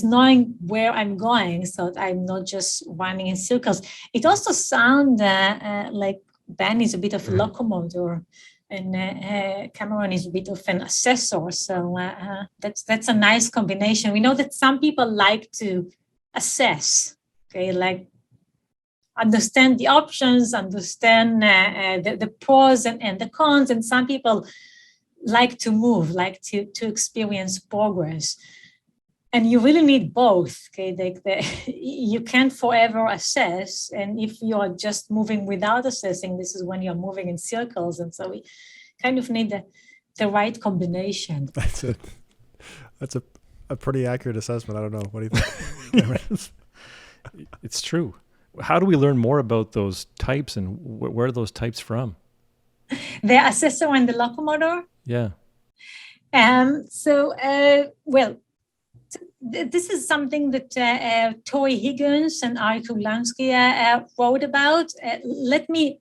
knowing where I'm going, so that I'm not just running in circles. It also sounds like Ben is a bit of a locomotor, and Cameron is a bit of an assessor. So that's a nice combination. We know that some people like to assess, okay, like understand the options, understand the pros and the cons, and some people like to move, like to experience progress. And you really need both, okay? You can't forever assess, and if you are just moving without assessing, this is when you're moving in circles, and so we kind of need the right combination. That's a pretty accurate assessment. I don't know. What do you think? It's true. How do we learn more about those types, and where are those types from? The assessor and the locomotor? Yeah. This is something that Tori Higgins and Ari Kruglansky wrote about. Let me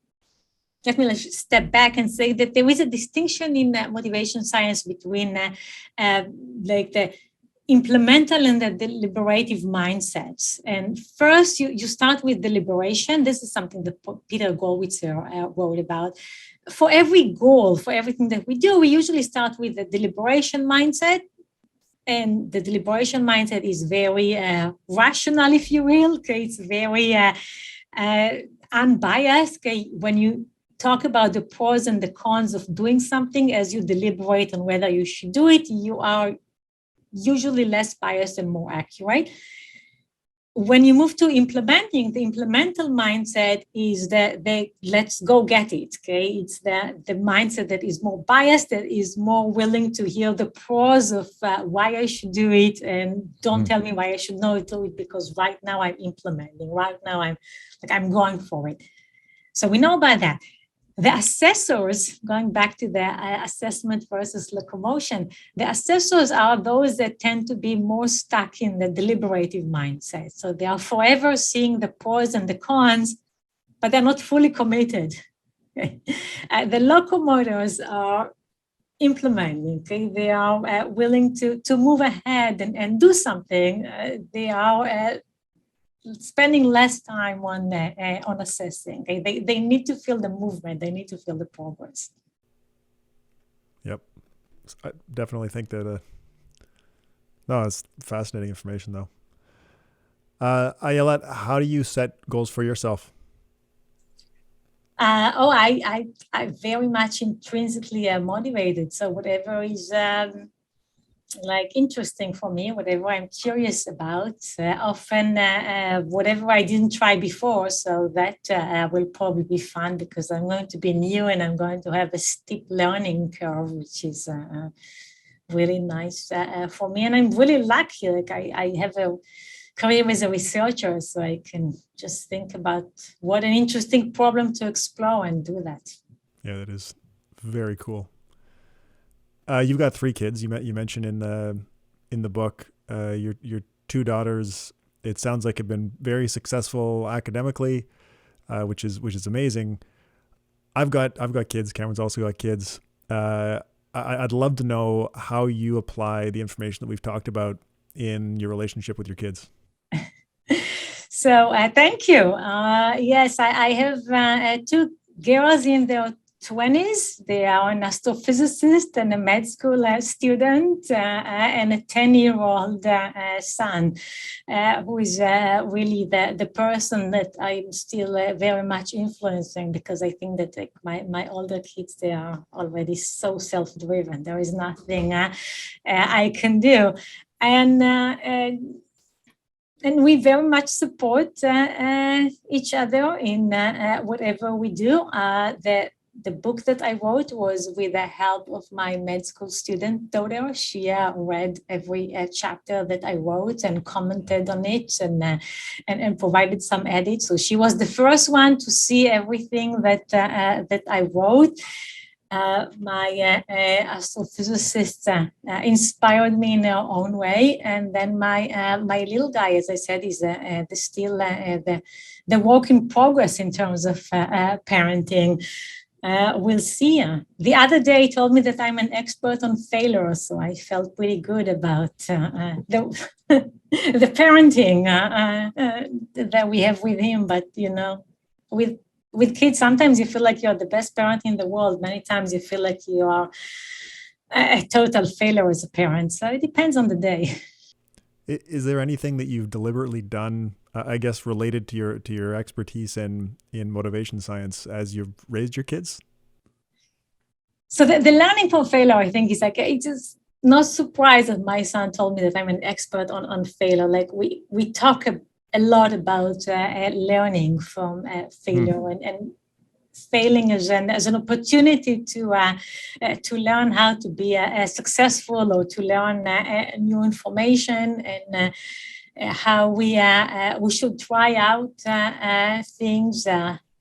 step back and say that there is a distinction in motivation science between like the implemental and the deliberative mindsets. And first, you start with deliberation. This is something that Peter Gollwitzer wrote about. For every goal, for everything that we do, we usually start with the deliberation mindset. And the deliberation mindset is very rational, if you will. Okay? It's very unbiased. Okay? When you talk about the pros and the cons of doing something, as you deliberate on whether you should do it, you are usually less biased and more accurate. When you move to implementing, the implemental mindset is the let's go get it, okay? It's the mindset that is more biased, that is more willing to hear the pros of why I should do it, and don't tell me why I should not do it, because right now I'm implementing, right now I'm going for it. So we know about that. The assessors, going back to the assessment versus locomotion, the assessors are those that tend to be more stuck in the deliberative mindset. So they are forever seeing the pros and the cons, but they're not fully committed. The locomotors are implementing, okay? They are willing to move ahead and do something. They are spending less time on assessing. Okay? They need to feel the movement. They need to feel the progress. Yep. I definitely think that, no, it's fascinating information though. Ayelet, how do you set goals for yourself? I very much intrinsically motivated. So whatever is like interesting for me, whatever I'm curious about, often whatever I didn't try before, so that will probably be fun, because I'm going to be new and I'm going to have a steep learning curve, which is really nice for me. And I'm really lucky, like I have a career as a researcher, so I can just think about what an interesting problem to explore and do that. Yeah, that is very cool. You've got 3 kids. You mentioned in the book your 2 daughters. It sounds like have been very successful academically, which is amazing. I've got kids. Cameron's also got kids. I'd love to know how you apply the information that we've talked about in your relationship with your kids. So thank you. Yes, I have 2 girls in their 20s. They are an astrophysicist and a med school student, and a 10-year-old son, who is really the person that I'm still very much influencing, because I think that like my older kids, they are already so self-driven. There is nothing I can do. And we very much support each other in whatever we do. The book that I wrote was with the help of my med school student daughter. She read every chapter that I wrote and commented on it and provided some edits. So she was the first one to see everything that I wrote. My astrophysicist inspired me in her own way, and then my little guy, as I said, is still the work in progress in terms of parenting. We'll see. The other day, he told me that I'm an expert on failure, so I felt pretty good about the parenting that we have with him. But with kids, sometimes you feel like you're the best parent in the world. Many times you feel like you are a total failure as a parent. So it depends on the day. Is there anything that you've deliberately done, I guess, related to your expertise in motivation science as you've raised your kids? So the learning from failure, I think, is like, it's just not surprised that my son told me that I'm an expert on failure. Like we talk a lot about learning from failure and failing as an opportunity to learn how to be successful, or to learn new information, and how we should try out things.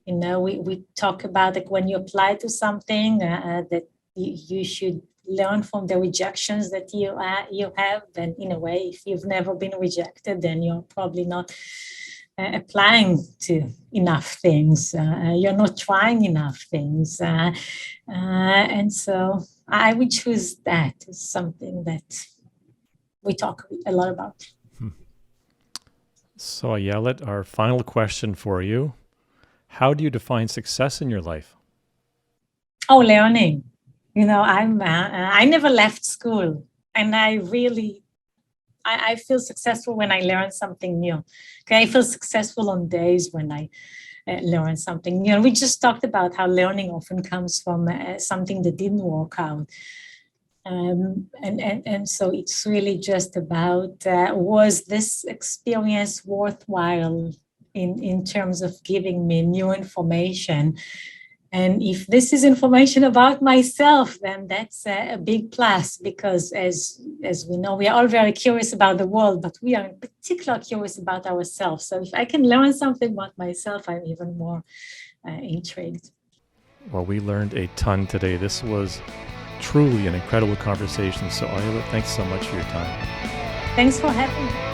We talk about like when you apply to something that you should learn from the rejections that you have. And in a way, if you've never been rejected, then you're probably not applying to enough things. You're not trying enough things. And so I would choose that as something that we talk a lot about. So Ayelet, our final question for you. How do you define success in your life? Oh, learning. I never left school, and I feel successful when I learn something new. Okay, I feel successful on days when I learn something new. We just talked about how learning often comes from something that didn't work out. And so it's really just about, was this experience worthwhile in terms of giving me new information? And if this is information about myself, then that's a big plus, because as we know, we are all very curious about the world, but we are in particular curious about ourselves. So if I can learn something about myself, I'm even more intrigued. Well, we learned a ton today. This was truly an incredible conversation. So Ayelet, thanks so much for your time. Thanks for having me.